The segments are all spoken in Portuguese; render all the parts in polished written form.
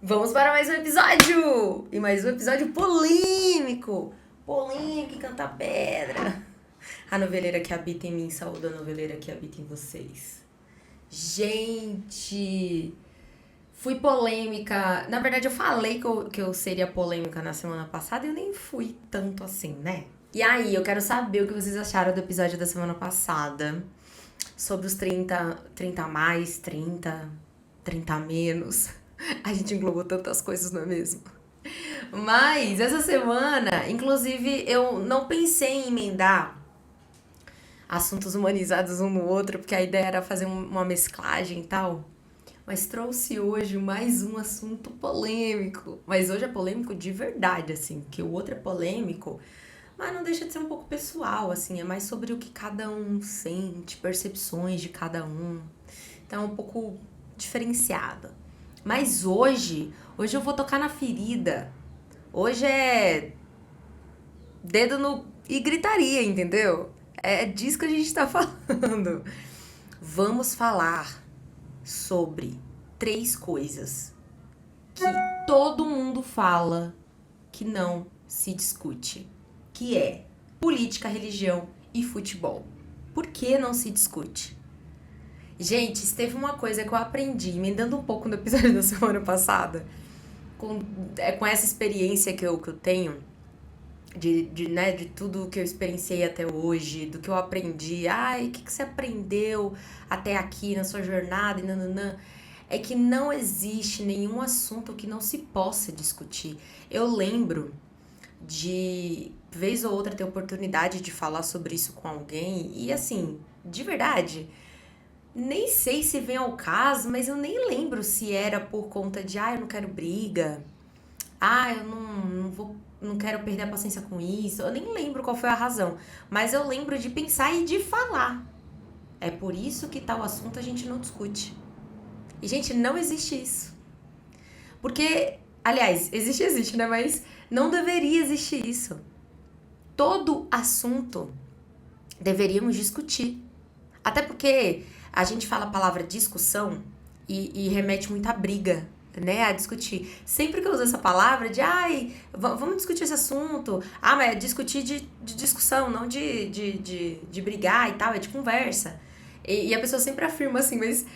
Vamos para mais um episódio! E mais um episódio polêmico! Polêmico e canta pedra. A noveleira que habita em mim saúda a noveleira que habita em vocês. Gente, fui polêmica. Na verdade, eu falei que eu seria polêmica na semana passada e eu nem fui tanto assim, né? E aí, eu quero saber o que vocês acharam do episódio da semana passada. Sobre os 30 a mais, 30 a menos. A gente englobou tantas coisas, não é mesmo? Mas essa semana, inclusive, eu não pensei em emendar assuntos humanizados um no outro, porque a ideia era fazer uma mesclagem e tal. Mas trouxe hoje mais um assunto polêmico. Mas hoje é polêmico de verdade, assim, que o outro é polêmico, mas não deixa de ser um pouco pessoal, assim, é mais sobre o que cada um sente, percepções de cada um. Então é um pouco diferenciado. Mas hoje eu vou tocar na ferida. Hoje é dedo no e gritaria, entendeu? É disso que a gente tá falando. Vamos falar sobre 3 coisas que todo mundo fala que não se discute, que é política, religião e futebol. Por que não se discute? Gente, se teve uma coisa que eu aprendi, emendando um pouco no episódio da semana passada, com essa experiência que eu tenho, né, de tudo que eu experienciei até hoje, do que eu aprendi, o que você aprendeu até aqui na sua jornada e nananã, é que não existe nenhum assunto que não se possa discutir. Eu lembro de, vez ou outra, ter oportunidade de falar sobre isso com alguém, e assim, de verdade, nem sei se vem ao caso, mas eu nem lembro se era por conta de, eu não quero briga, eu não quero perder a paciência com isso. Eu nem lembro qual foi a razão, mas eu lembro de pensar e de falar. É por isso que tal assunto a gente não discute. E, gente, não existe isso. Porque, aliás, existe, né? Mas não deveria existir isso. Todo assunto deveríamos discutir. Até porque a gente fala a palavra discussão e remete muito à briga, né? A discutir. Sempre que eu uso essa palavra de, vamos discutir esse assunto. Mas é discutir de discussão, não de brigar e tal, é de conversa. E a pessoa sempre afirma assim, mas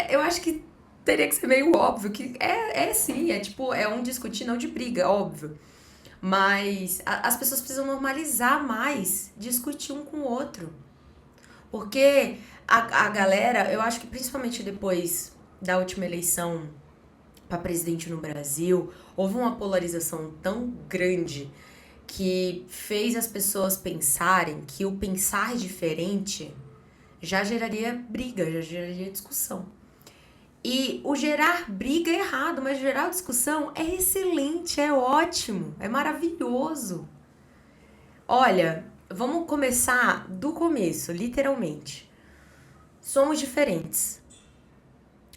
eu acho que teria que ser meio óbvio, que sim, tipo, é um discutir, não de briga, óbvio. Mas as pessoas precisam normalizar mais discutir um com o outro. Porque a galera, eu acho que principalmente depois da última eleição para presidente no Brasil, houve uma polarização tão grande que fez as pessoas pensarem que o pensar diferente já geraria briga, já geraria discussão. E o gerar briga é errado, mas gerar discussão é excelente, é ótimo, é maravilhoso. Olha, vamos começar do começo, literalmente. Somos diferentes.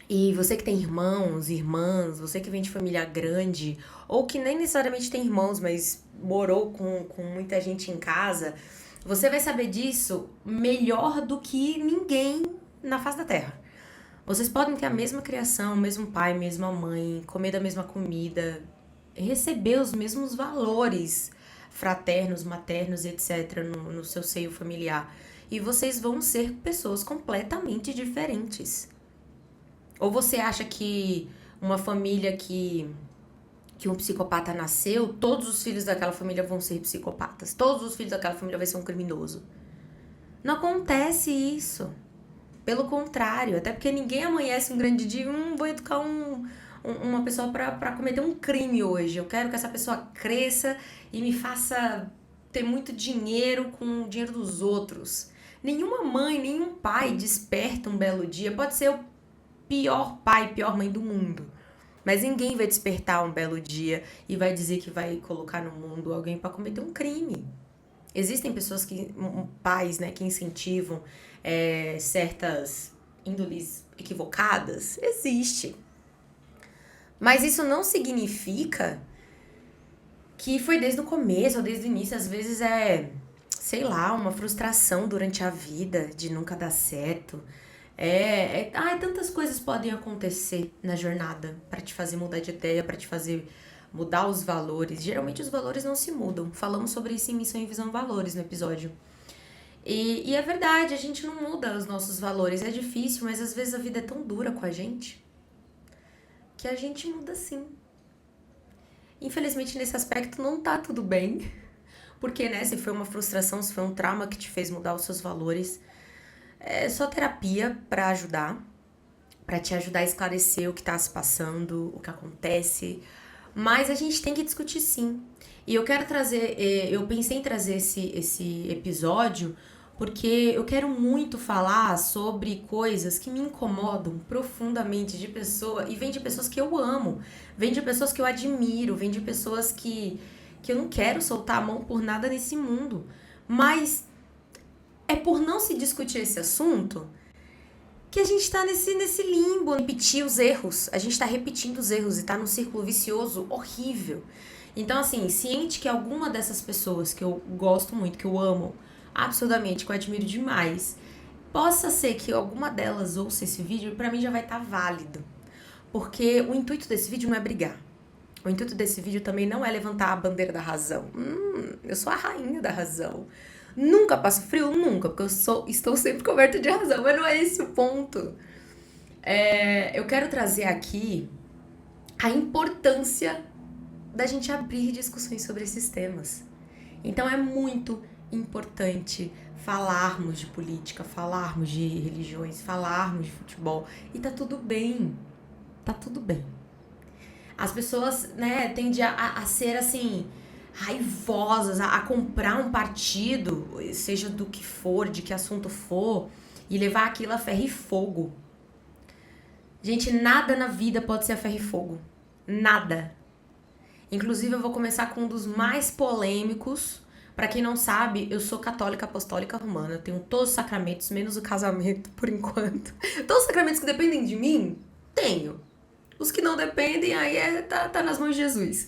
E você que tem irmãos, irmãs, você que vem de família grande, ou que nem necessariamente tem irmãos, mas morou com muita gente em casa, você vai saber disso melhor do que ninguém na face da Terra. Vocês podem ter a mesma criação, o mesmo pai, mesma mãe, comer da mesma comida, receber os mesmos valores fraternos, maternos, etc., no seu seio familiar. E vocês vão ser pessoas completamente diferentes. Ou você acha que uma família que um psicopata nasceu, todos os filhos daquela família vão ser psicopatas, todos os filhos daquela família vão ser um criminoso? Não acontece isso. Pelo contrário, até porque ninguém amanhece um grande dia e vou educar uma pessoa pra cometer um crime hoje. Eu quero que essa pessoa cresça e me faça ter muito dinheiro com o dinheiro dos outros. Nenhuma mãe, nenhum pai desperta um belo dia. Pode ser o pior pai, pior mãe do mundo. Mas ninguém vai despertar um belo dia e vai dizer que vai colocar no mundo alguém pra cometer um crime. Existem pessoas pais, né, que incentivam certas índoles equivocadas. Existe. Mas isso não significa que foi desde o começo ou desde o início. Às vezes sei lá, uma frustração durante a vida de nunca dar certo. Tantas coisas podem acontecer na jornada pra te fazer mudar de ideia, pra te fazer mudar os valores. Geralmente os valores não se mudam. Falamos sobre isso em Missão e Visão Valores no episódio. E é verdade, a gente não muda os nossos valores. É difícil, mas às vezes a vida é tão dura com a gente que a gente muda sim. Infelizmente, nesse aspecto, não tá tudo bem. Porque, né, se foi uma frustração, se foi um trauma que te fez mudar os seus valores, é só terapia pra ajudar. Pra te ajudar a esclarecer o que tá se passando, o que acontece. Mas a gente tem que discutir sim. E eu quero trazer, eu pensei em trazer esse episódio porque eu quero muito falar sobre coisas que me incomodam profundamente de pessoa, e vem de pessoas que eu amo, vem de pessoas que eu admiro, vem de pessoas que eu não quero soltar a mão por nada nesse mundo. Mas é por não se discutir esse assunto que a gente tá nesse limbo, repetir os erros. A gente tá repetindo os erros e tá num círculo vicioso horrível. Então, assim, ciente que alguma dessas pessoas que eu gosto muito, que eu amo absurdamente, que eu admiro demais, possa ser que alguma delas ouça esse vídeo, pra mim já vai estar válido. Porque o intuito desse vídeo não é brigar. O intuito desse vídeo também não é levantar a bandeira da razão. Eu sou a rainha da razão. Nunca passo frio? Nunca, porque estou sempre coberta de razão, mas não é esse o ponto. Eu quero trazer aqui a importância da gente abrir discussões sobre esses temas. Então é muito importante falarmos de política, falarmos de religiões, falarmos de futebol. E tá tudo bem. Tá tudo bem. As pessoas, né, tendem a ser assim, raivosas, a comprar um partido, seja do que for, de que assunto for, e levar aquilo a ferro e fogo. Gente, nada na vida pode ser a ferro e fogo. Nada. Inclusive, eu vou começar com um dos mais polêmicos. Pra quem não sabe, eu sou católica apostólica romana. Eu tenho todos os sacramentos, menos o casamento, por enquanto. Todos os sacramentos que dependem de mim, tenho. Os que não dependem, aí tá nas mãos de Jesus.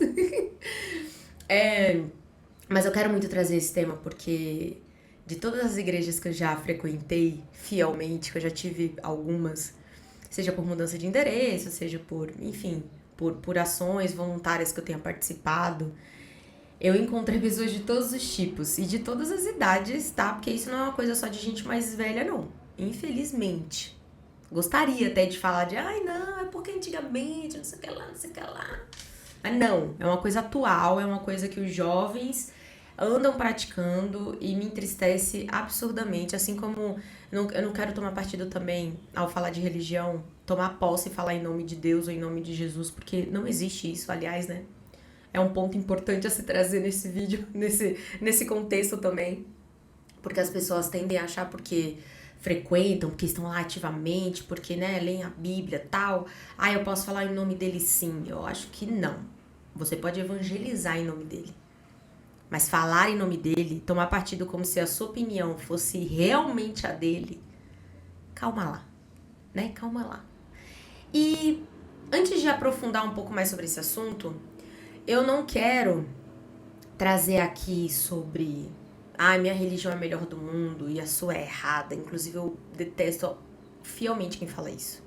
Mas eu quero muito trazer esse tema porque de todas as igrejas que eu já frequentei fielmente, que eu já tive algumas, seja por mudança de endereço, seja por, enfim, por ações voluntárias que eu tenha participado, eu encontrei pessoas de todos os tipos e de todas as idades, tá? Porque isso não é uma coisa só de gente mais velha, não. Infelizmente. Gostaria até de falar de, não, é porque antigamente, não sei o que lá, não sei o que lá. Mas não, é uma coisa atual, é uma coisa que os jovens andam praticando e me entristece absurdamente, assim como eu não quero tomar partido também, ao falar de religião, tomar posse e falar em nome de Deus ou em nome de Jesus, porque não existe isso, aliás, né? É um ponto importante a se trazer nesse vídeo, nesse contexto também, porque as pessoas tendem a achar porque frequentam, porque estão lá ativamente, porque, né, leem a Bíblia e tal, eu posso falar em nome dele sim. Eu acho que não. Você pode evangelizar em nome dele. Mas falar em nome dele, tomar partido como se a sua opinião fosse realmente a dele, calma lá, né? Calma lá. E antes de aprofundar um pouco mais sobre esse assunto, eu não quero trazer aqui sobre minha religião é a melhor do mundo e a sua é errada. Inclusive, eu detesto fielmente quem fala isso.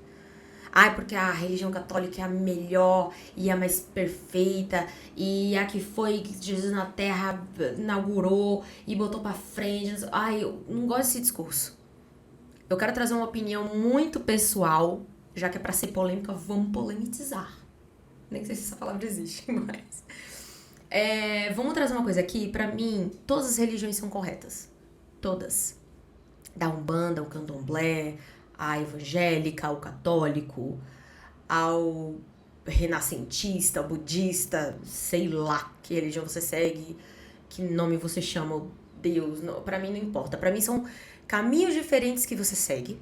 Porque a religião católica é a melhor e a mais perfeita e a que foi que Jesus na Terra inaugurou e botou pra frente. Eu não gosto desse discurso. Eu quero trazer uma opinião muito pessoal, já que é pra ser polêmica, vamos polemizar. Nem sei se essa palavra existe, mas... vamos trazer uma coisa aqui. Pra mim, todas as religiões são corretas. Todas. Da Umbanda, o Candomblé, a evangélica, o católico, ao renascentista, ao budista, sei lá que religião você segue, que nome você chama, Deus, não, pra mim não importa. Pra mim são caminhos diferentes que você segue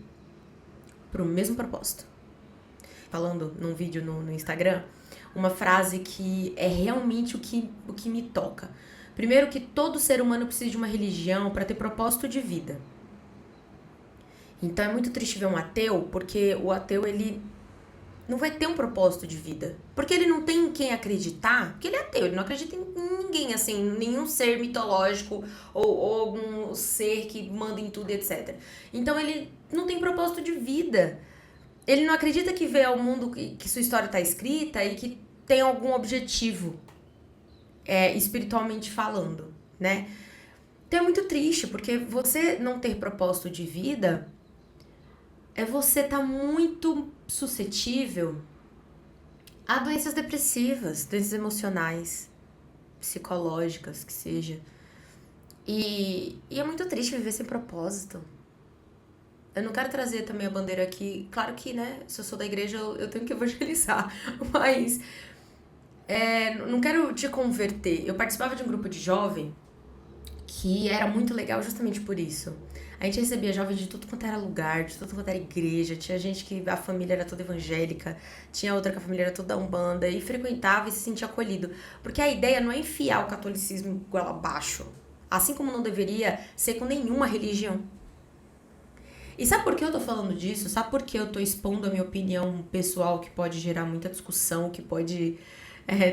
pro mesmo propósito. Falando num vídeo no Instagram, uma frase que é realmente o que me toca. Primeiro, que todo ser humano precisa de uma religião para ter propósito de vida. Então é muito triste ver um ateu, porque o ateu, ele não vai ter um propósito de vida. Porque ele não tem em quem acreditar, porque ele é ateu, ele não acredita em ninguém, assim, nenhum ser mitológico ou algum ser que manda em tudo, etc. Então ele não tem propósito de vida. Ele não acredita que vê ao mundo que sua história tá escrita e que tem algum objetivo, espiritualmente falando, né? Então é muito triste, porque você não ter propósito de vida você tá muito suscetível a doenças depressivas, doenças emocionais, psicológicas, que seja. E é muito triste viver sem propósito. Eu não quero trazer também a bandeira aqui. Claro que, né, se eu sou da igreja, eu tenho que evangelizar. Mas não quero te converter. Eu participava de um grupo de jovem que era muito legal justamente por isso. A gente recebia jovens de tudo quanto era lugar, de tudo quanto era igreja. Tinha gente que a família era toda evangélica, tinha outra que a família era toda umbanda, e frequentava e se sentia acolhido. Porque a ideia não é enfiar o catolicismo goela abaixo. Assim como não deveria ser com nenhuma religião. E sabe por que eu tô falando disso? Sabe por que eu tô expondo a minha opinião pessoal, que pode gerar muita discussão, que pode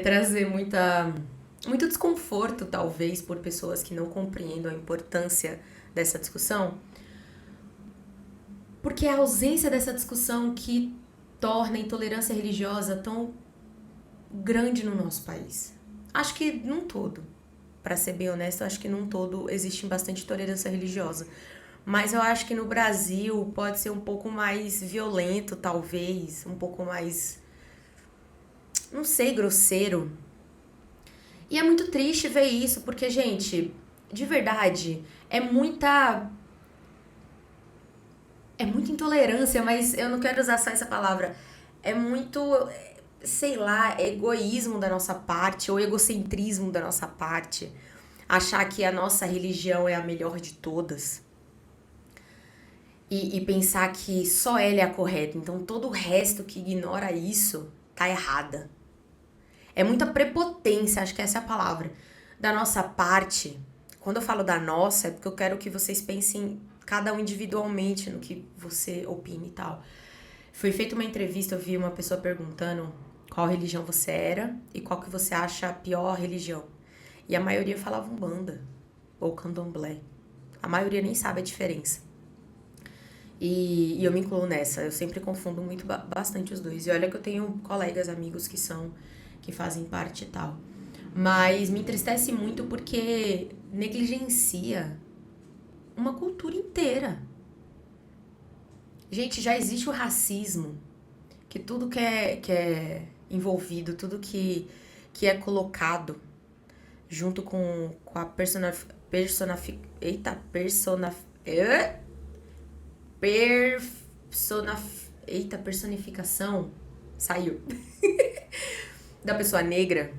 trazer muito desconforto, talvez, por pessoas que não compreendam a importância dessa discussão? Porque é a ausência dessa discussão que torna a intolerância religiosa tão grande no nosso país. Acho que num todo, para ser bem honesto, acho que num todo existe bastante intolerância religiosa. Mas eu acho que no Brasil pode ser um pouco mais violento, talvez, um pouco mais, não sei, grosseiro. E é muito triste ver isso, porque, gente, de verdade, é muita intolerância, mas eu não quero usar só essa palavra. É muito, sei lá, egoísmo da nossa parte, ou egocentrismo da nossa parte. Achar que a nossa religião é a melhor de todas. E pensar que só ela é a correta. Então todo o resto que ignora isso tá errada. É muita prepotência, acho que essa é a palavra. Da nossa parte. Quando eu falo da nossa, é porque eu quero que vocês pensem cada um individualmente no que você opina e tal. Foi feita uma entrevista, eu vi uma pessoa perguntando qual religião você era e qual que você acha a pior religião. E a maioria falava Umbanda ou Candomblé. A maioria nem sabe a diferença. E eu me incluo nessa, eu sempre confundo muito bastante os dois. E olha que eu tenho colegas, amigos que fazem parte e tal. Mas me entristece muito porque negligencia uma cultura inteira. Gente, já existe o racismo, que tudo que é envolvido, tudo que é colocado junto com a personificação, saiu, da pessoa negra.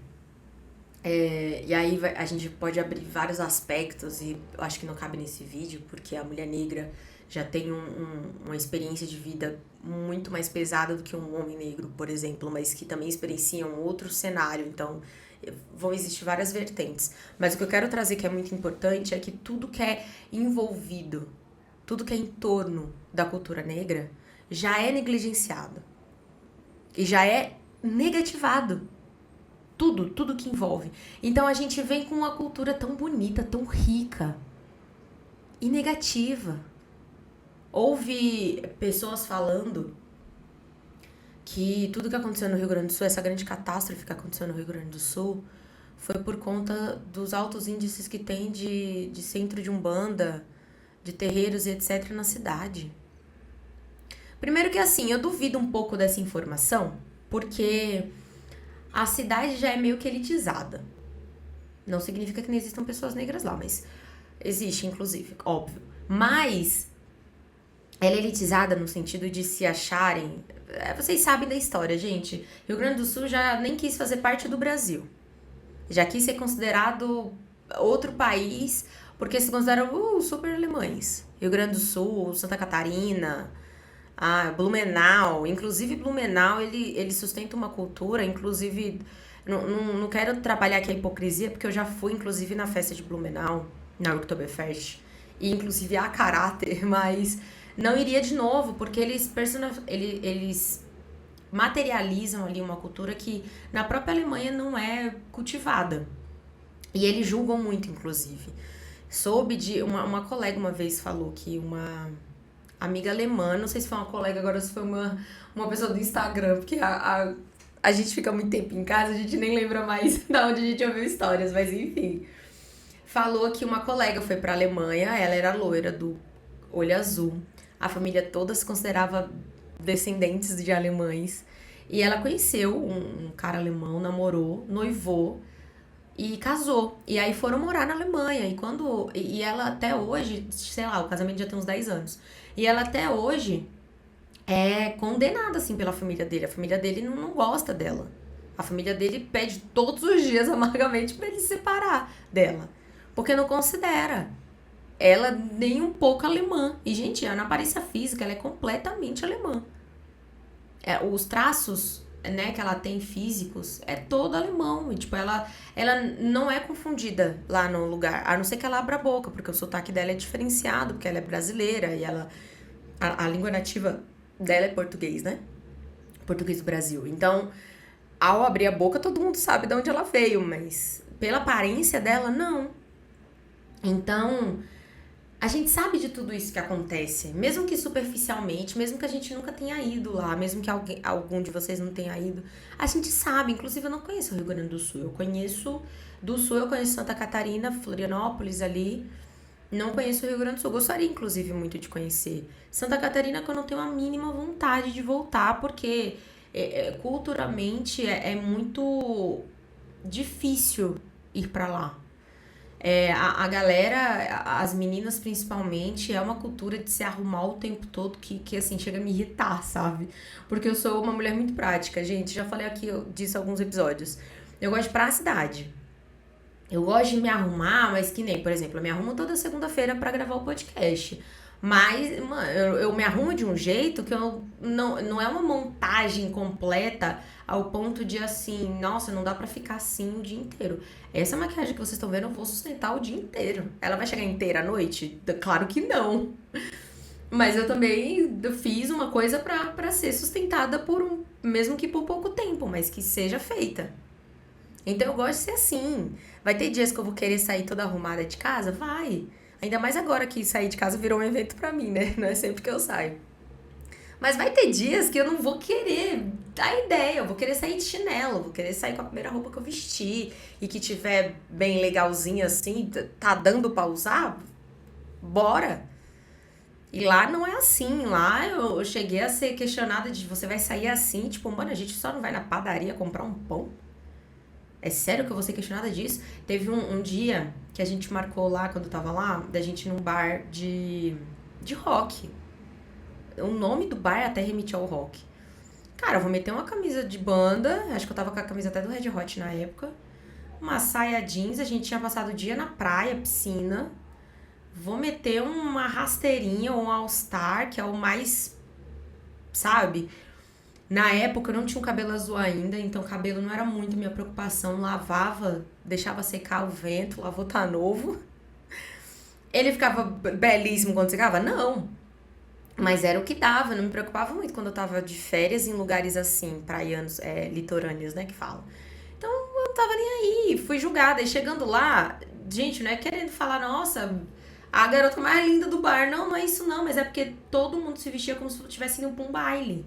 E aí a gente pode abrir vários aspectos, e eu acho que não cabe nesse vídeo, porque a mulher negra já tem uma experiência de vida muito mais pesada do que um homem negro, por exemplo, mas que também experiencia um outro cenário, então vão existir várias vertentes. Mas o que eu quero trazer, que é muito importante, é que tudo que é envolvido, tudo que é em torno da cultura negra, já é negligenciado. E já é negativado. Tudo que envolve. Então a gente vem com uma cultura tão bonita, tão rica e negativa. Houve pessoas falando que tudo que aconteceu no Rio Grande do Sul, essa grande catástrofe que aconteceu no Rio Grande do Sul, foi por conta dos altos índices que tem de centro de umbanda, de terreiros e etc. na cidade. Primeiro que assim, eu duvido um pouco dessa informação, porque a cidade já é meio que elitizada. Não significa que não existam pessoas negras lá, mas existe, inclusive, óbvio. Mas ela é elitizada no sentido de se acharem... Vocês sabem da história, gente. Rio Grande do Sul já nem quis fazer parte do Brasil. Já quis ser considerado outro país, porque se consideram super alemães. Rio Grande do Sul, Santa Catarina... Blumenau, inclusive Blumenau, ele sustenta uma cultura, inclusive, não quero trabalhar aqui a hipocrisia, porque eu já fui, inclusive, na festa de Blumenau, na Oktoberfest, e inclusive há caráter, mas não iria de novo, porque eles materializam ali uma cultura que na própria Alemanha não é cultivada, e eles julgam muito, inclusive. Soube de, uma colega uma vez falou que amiga alemã, não sei se foi uma colega agora, se foi uma pessoa do Instagram, porque a gente fica muito tempo em casa, a gente nem lembra mais de onde a gente ouviu histórias, mas enfim. Falou que uma colega foi pra Alemanha, ela era loira, do olho azul. A família toda se considerava descendentes de alemães. E ela conheceu um cara alemão, namorou, noivou e casou. E aí foram morar na Alemanha. E ela até hoje, sei lá, o casamento já tem uns 10 anos. E ela até hoje é condenada, assim, pela família dele. A família dele não gosta dela. A família dele pede todos os dias amargamente pra ele se separar dela. Porque não considera ela nem um pouco alemã. E, gente, na aparência física, ela é completamente alemã. Os traços, né, que ela tem físicos é todo alemão. E, tipo, ela não é confundida lá no lugar. A não ser que ela abra a boca, porque o sotaque dela é diferenciado, porque ela é brasileira e a língua nativa dela é português, né? Português do Brasil. Então, ao abrir a boca, todo mundo sabe de onde ela veio, mas pela aparência dela, não. Então, a gente sabe de tudo isso que acontece, mesmo que superficialmente, mesmo que a gente nunca tenha ido lá, mesmo que algum de vocês não tenha ido, a gente sabe. Inclusive, eu não conheço o Rio Grande do Sul. Eu conheço Santa Catarina, Florianópolis ali. Não conheço o Rio Grande do Sul. Gostaria, inclusive, muito de conhecer. Santa Catarina, que eu não tenho a mínima vontade de voltar, porque culturalmente é muito difícil ir pra lá. A galera, as meninas principalmente, é uma cultura de se arrumar o tempo todo que assim, chega a me irritar, sabe? Porque eu sou uma mulher muito prática, gente. Já falei aqui disso em alguns episódios. Eu gosto de ir pra cidade. Eu gosto de me arrumar, mas que nem, por exemplo, eu me arrumo toda segunda-feira pra gravar o podcast. Mas, mano, eu me arrumo de um jeito que eu não é uma montagem completa ao ponto de assim, nossa, não dá pra ficar assim o dia inteiro. Essa maquiagem que vocês estão vendo, eu vou sustentar o dia inteiro. Ela vai chegar inteira à noite? Claro que não. Mas eu também fiz uma coisa pra ser sustentada mesmo que por pouco tempo, mas que seja feita. Então eu gosto de ser assim. Vai ter dias que eu vou querer sair toda arrumada de casa? Vai. Ainda mais agora que sair de casa virou um evento pra mim, né? Não é sempre que eu saio. Mas vai ter dias que eu não vou querer dar ideia. Eu vou querer sair de chinelo, vou querer sair com a primeira roupa que eu vesti e que tiver bem legalzinha assim, tá dando pra usar? Bora. E lá não é assim. Lá eu cheguei a ser questionada de você vai sair assim, tipo, mano, a gente só não vai na padaria comprar um pão? É sério que eu vou ser questionada disso? Teve um dia que a gente marcou lá, quando eu tava lá, da gente ir num bar de rock. O nome do bar até remetia ao rock. Cara, eu vou meter uma camisa de banda, acho que eu tava com a camisa até do Red Hot na época. Uma saia jeans, a gente tinha passado o dia na praia, piscina. Vou meter uma rasteirinha ou um All-Star, que é o mais, sabe? Na época eu não tinha o cabelo azul ainda, então o cabelo não era muito minha preocupação. Lavava, deixava secar o vento, lavou tá novo. Ele ficava belíssimo quando secava? Não. Mas era o que dava, não me preocupava muito quando eu tava de férias em lugares assim, praianos, litorâneos, né, que falam. Então eu não tava nem aí, fui julgada. E chegando lá, gente, não é querendo falar, nossa, a garota mais linda do bar. Não, não é isso não, mas é porque todo mundo se vestia como se tivesse indo pra um baile.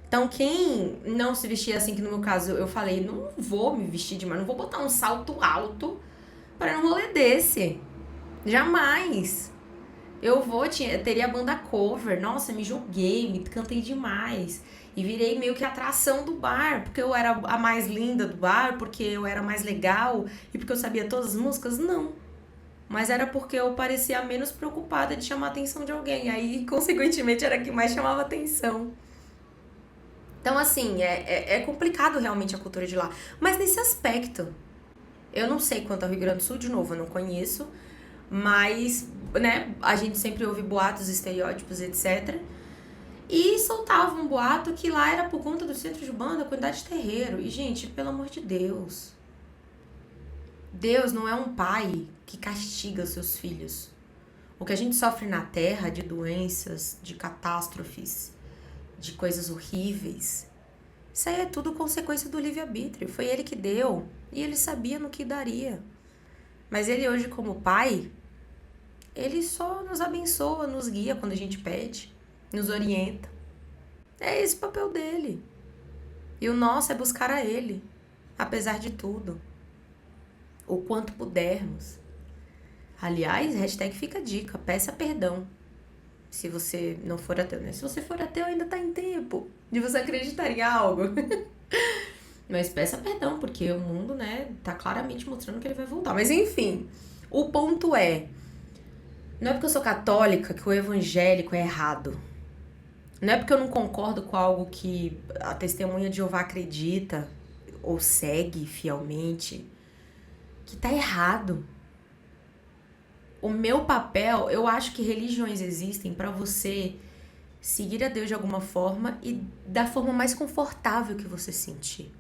Então, quem não se vestia assim, que no meu caso eu falei, não vou me vestir demais, não vou botar um salto alto para um rolê desse. Jamais. Teria banda cover, nossa, me joguei, me cantei demais. E virei meio que atração do bar, porque eu era a mais linda do bar, porque eu era mais legal e porque eu sabia todas as músicas? Não. Mas era porque eu parecia menos preocupada de chamar a atenção de alguém. Aí, consequentemente, era a que mais chamava atenção. Então, assim, é complicado realmente a cultura de lá. Mas nesse aspecto, eu não sei quanto ao Rio Grande do Sul, de novo, eu não conheço. Mas, né, a gente sempre ouve boatos, estereótipos, etc. E soltava um boato que lá era por conta do centro de banda, quantidade de terreiro. E, gente, pelo amor de Deus. Deus não é um pai que castiga os seus filhos. O que a gente sofre na terra de doenças, de catástrofes, de coisas horríveis, isso aí é tudo consequência do livre-arbítrio. Foi ele que deu e ele sabia no que daria. Mas ele hoje, como pai, Ele só nos abençoa, nos guia quando a gente pede, nos orienta. É esse o papel dele. E o nosso é buscar a ele, apesar de tudo, o quanto pudermos. Aliás, hashtag fica a dica, peça perdão. Se você não for ateu, né? Se você for ateu, ainda tá em tempo de você acreditar em algo. Mas peça perdão, porque o mundo, né, tá claramente mostrando que ele vai voltar. Mas enfim, o ponto é, não é porque eu sou católica que o evangélico é errado. Não é porque eu não concordo com algo que a testemunha de Jeová acredita ou segue fielmente que tá errado. O meu papel, eu acho que religiões existem pra você seguir a Deus de alguma forma e da forma mais confortável que você sentir.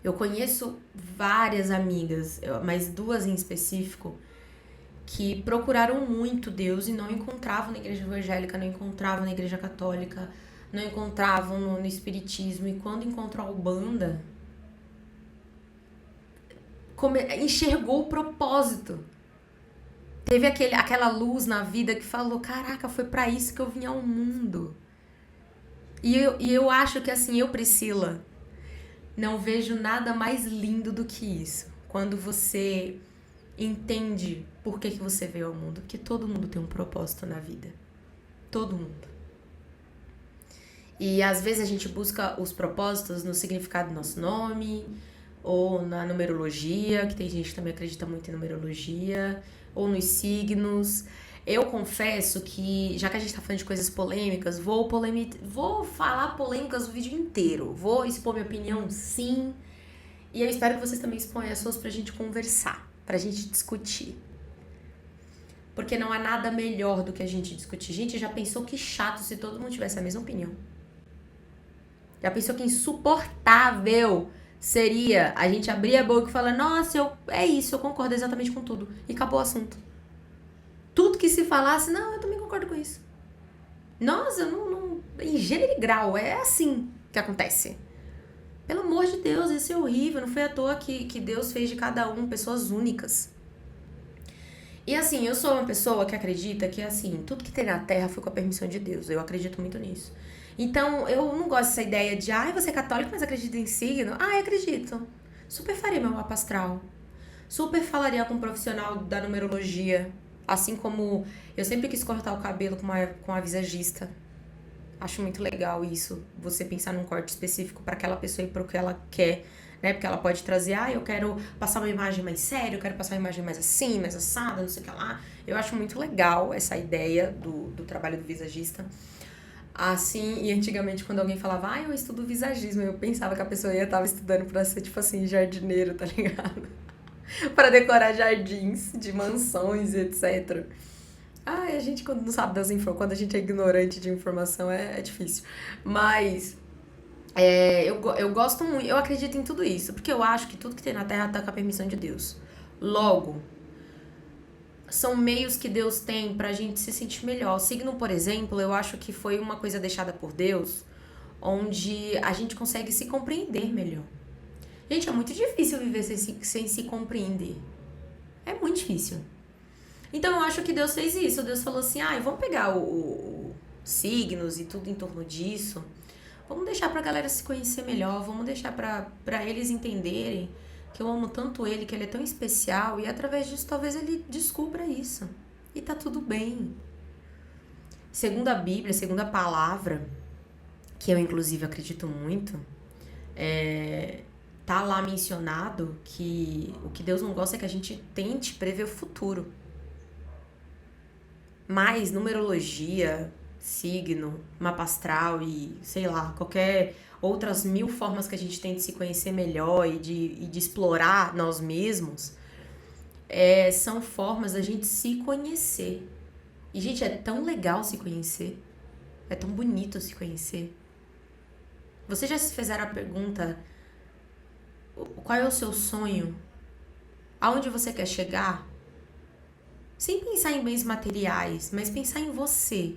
Eu conheço várias amigas, mas duas em específico, que procuraram muito Deus e não encontravam na igreja evangélica, não encontravam na igreja católica, não encontravam no espiritismo. E quando encontrou a Umbanda, enxergou o propósito. Teve aquela luz na vida que falou, caraca, foi pra isso que eu vim ao mundo. E eu acho que assim, eu, Priscila, não vejo nada mais lindo do que isso. Quando você entende por que você veio ao mundo. Porque todo mundo tem um propósito na vida. Todo mundo. E às vezes a gente busca os propósitos no significado do nosso nome, ou na numerologia, que tem gente que também acredita muito em numerologia, ou nos signos. Eu confesso que, já que a gente tá falando de coisas polêmicas, vou falar polêmicas o vídeo inteiro. Vou expor minha opinião, sim. E eu espero que vocês também exponham as suas pra gente conversar, pra gente discutir. Porque não há nada melhor do que a gente discutir. Gente, já pensou que chato se todo mundo tivesse a mesma opinião? Já pensou que insuportável seria a gente abrir a boca e falar, nossa, é isso, eu concordo exatamente com tudo. E acabou o assunto. Tudo que se falasse, não, eu também concordo com isso. Nossa, eu não em gênero e grau, é assim que acontece. Pelo amor de Deus, isso é horrível. Não foi à toa que Deus fez de cada um pessoas únicas. E assim, eu sou uma pessoa que acredita que assim, tudo que tem na Terra foi com a permissão de Deus. Eu acredito muito nisso. Então, eu não gosto dessa ideia de, você é católico, mas acredita em signo? Eu acredito. Super faria meu mapa astral. Super falaria com um profissional da numerologia. Assim como eu sempre quis cortar o cabelo com a visagista. Acho muito legal isso. Você pensar num corte específico para aquela pessoa e para o que ela quer. Né? Porque ela pode trazer, eu quero passar uma imagem mais séria, eu quero passar uma imagem mais assim, mais assada, não sei o que lá. Eu acho muito legal essa ideia do trabalho do visagista. Assim, e antigamente quando alguém falava, eu estudo visagismo, eu pensava que a pessoa tava estudando pra ser, tipo assim, jardineiro, tá ligado? Pra decorar jardins de mansões e etc. A gente quando não sabe quando a gente é ignorante de informação é difícil. Mas eu gosto muito, eu acredito em tudo isso, porque eu acho que tudo que tem na Terra tá com a permissão de Deus. Logo, são meios que Deus tem pra gente se sentir melhor. O signo, por exemplo, eu acho que foi uma coisa deixada por Deus, onde a gente consegue se compreender melhor. Gente, é muito difícil viver sem se compreender. É muito difícil. Então eu acho que Deus fez isso. Deus falou assim, vamos pegar o signos e tudo em torno disso. Vamos deixar pra galera se conhecer melhor. Vamos deixar pra eles entenderem que eu amo tanto ele, que ele é tão especial. E através disso talvez ele descubra isso. E tá tudo bem. Segundo a Bíblia, segundo a palavra, que eu inclusive acredito muito, tá lá mencionado que o que Deus não gosta é que a gente tente prever o futuro. Mas numerologia, signo, mapa astral e, sei lá, qualquer outras 1000 formas que a gente tem de se conhecer melhor e de explorar nós mesmos, são formas da gente se conhecer. E, gente, é tão legal se conhecer. É tão bonito se conhecer. Vocês já se fizeram a pergunta, qual é o seu sonho? Aonde você quer chegar? Sem pensar em bens materiais, mas pensar em você.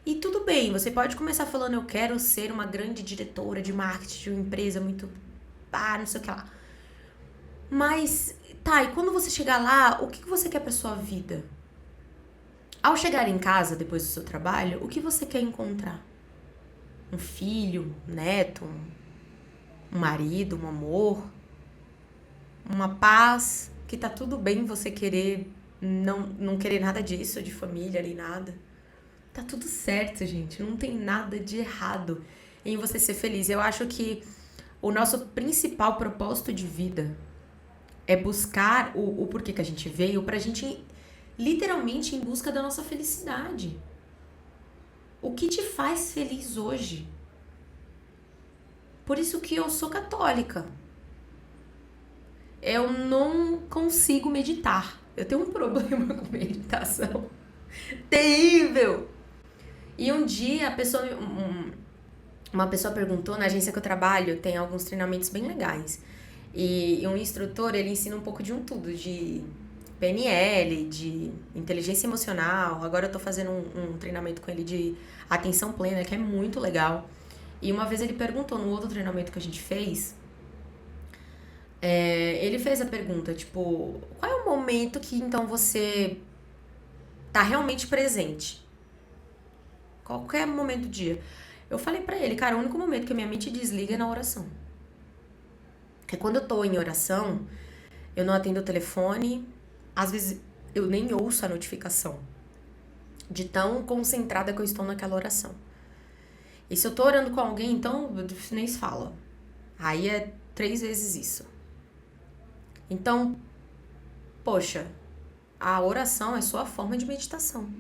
E tudo bem, você pode começar falando, eu quero ser uma grande diretora de marketing de uma empresa muito, não sei o que lá. Mas, tá, e quando você chegar lá, o que você quer pra sua vida? Ao chegar em casa, depois do seu trabalho, o que você quer encontrar? Um filho, um neto, um marido, um amor, uma paz, que tá tudo bem você querer, não querer nada disso, de família nem nada. Tá tudo certo, gente. Não tem nada de errado em você ser feliz. Eu acho que o nosso principal propósito de vida é buscar o porquê que a gente veio pra gente literalmente em busca da nossa felicidade. O que te faz feliz hoje? Por isso que eu sou católica. Eu não consigo meditar. Eu tenho um problema com meditação terrível. E um dia uma pessoa perguntou, na agência que eu trabalho, tem alguns treinamentos bem legais. E um instrutor, ele ensina um pouco de um tudo, de PNL, de inteligência emocional. Agora eu tô fazendo um treinamento com ele de atenção plena, que é muito legal. E uma vez ele perguntou, no outro treinamento que a gente fez, ele fez a pergunta, tipo, qual é o momento que então você tá realmente presente? Qualquer momento do dia. Eu falei pra ele, cara, o único momento que a minha mente desliga é na oração. Porque quando eu tô em oração, eu não atendo o telefone, às vezes eu nem ouço a notificação, de tão concentrada que eu estou naquela oração. E se eu tô orando com alguém, então nem se fala. Aí é 3 vezes isso. Então, poxa, a oração é só a forma de meditação.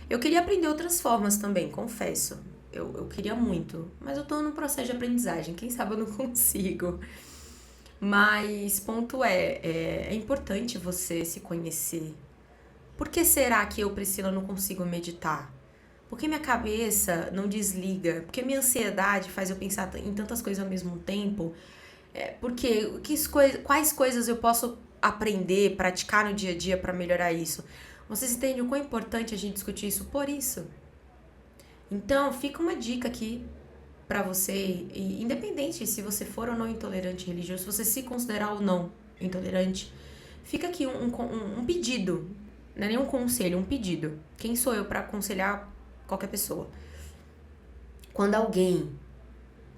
Eu queria aprender outras formas também, confesso. Eu queria muito, mas eu tô num processo de aprendizagem, quem sabe eu não consigo. Mas ponto é importante você se conhecer. Por que será que eu, Priscila, não consigo meditar? Por que minha cabeça não desliga? Por que minha ansiedade faz eu pensar em tantas coisas ao mesmo tempo? Porque quais coisas eu posso aprender, praticar no dia a dia para melhorar isso? Vocês entendem o quão importante a gente discutir isso por isso? Então, fica uma dica aqui pra você, e independente se você for ou não intolerante religioso, se você se considerar ou não intolerante, fica aqui um pedido, não é nem um conselho, um pedido. Quem sou eu pra aconselhar qualquer pessoa? Quando alguém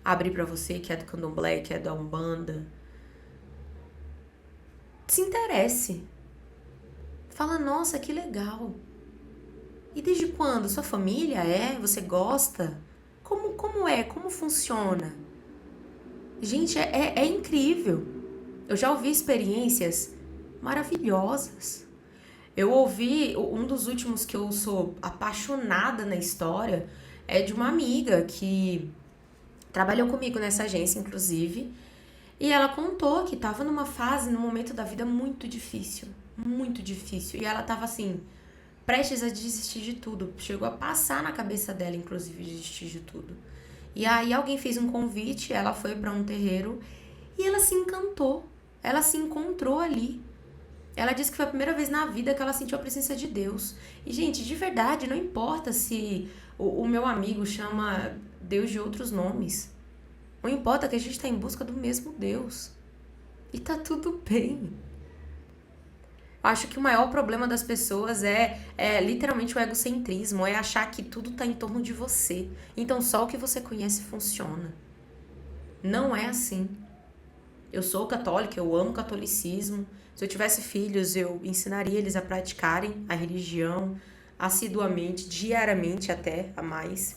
abrir pra você que é do candomblé, que é da umbanda, se interesse. Fala, nossa, que legal. E desde quando? Sua família é? Você gosta? Como é? Como funciona? Gente, é incrível. Eu já ouvi experiências maravilhosas. Eu ouvi, um dos últimos que eu sou apaixonada na história é de uma amiga que trabalhou comigo nessa agência, inclusive. E ela contou que estava numa fase, num momento da vida muito difícil. Muito difícil. E ela tava assim, prestes a desistir de tudo. Chegou a passar na cabeça dela, inclusive, desistir de tudo. E aí alguém fez um convite, ela foi pra um terreiro e ela se encantou. Ela se encontrou ali. Ela disse que foi a primeira vez na vida que ela sentiu a presença de Deus. E, gente, de verdade, não importa se o meu amigo chama Deus de outros nomes. Não importa que a gente tá em busca do mesmo Deus. E tá tudo bem. Acho que o maior problema das pessoas é literalmente o egocentrismo, é achar que tudo tá em torno de você. Então só o que você conhece funciona. Não é assim. Eu sou católica, eu amo o catolicismo. Se eu tivesse filhos, eu ensinaria eles a praticarem a religião assiduamente, diariamente até, a mais.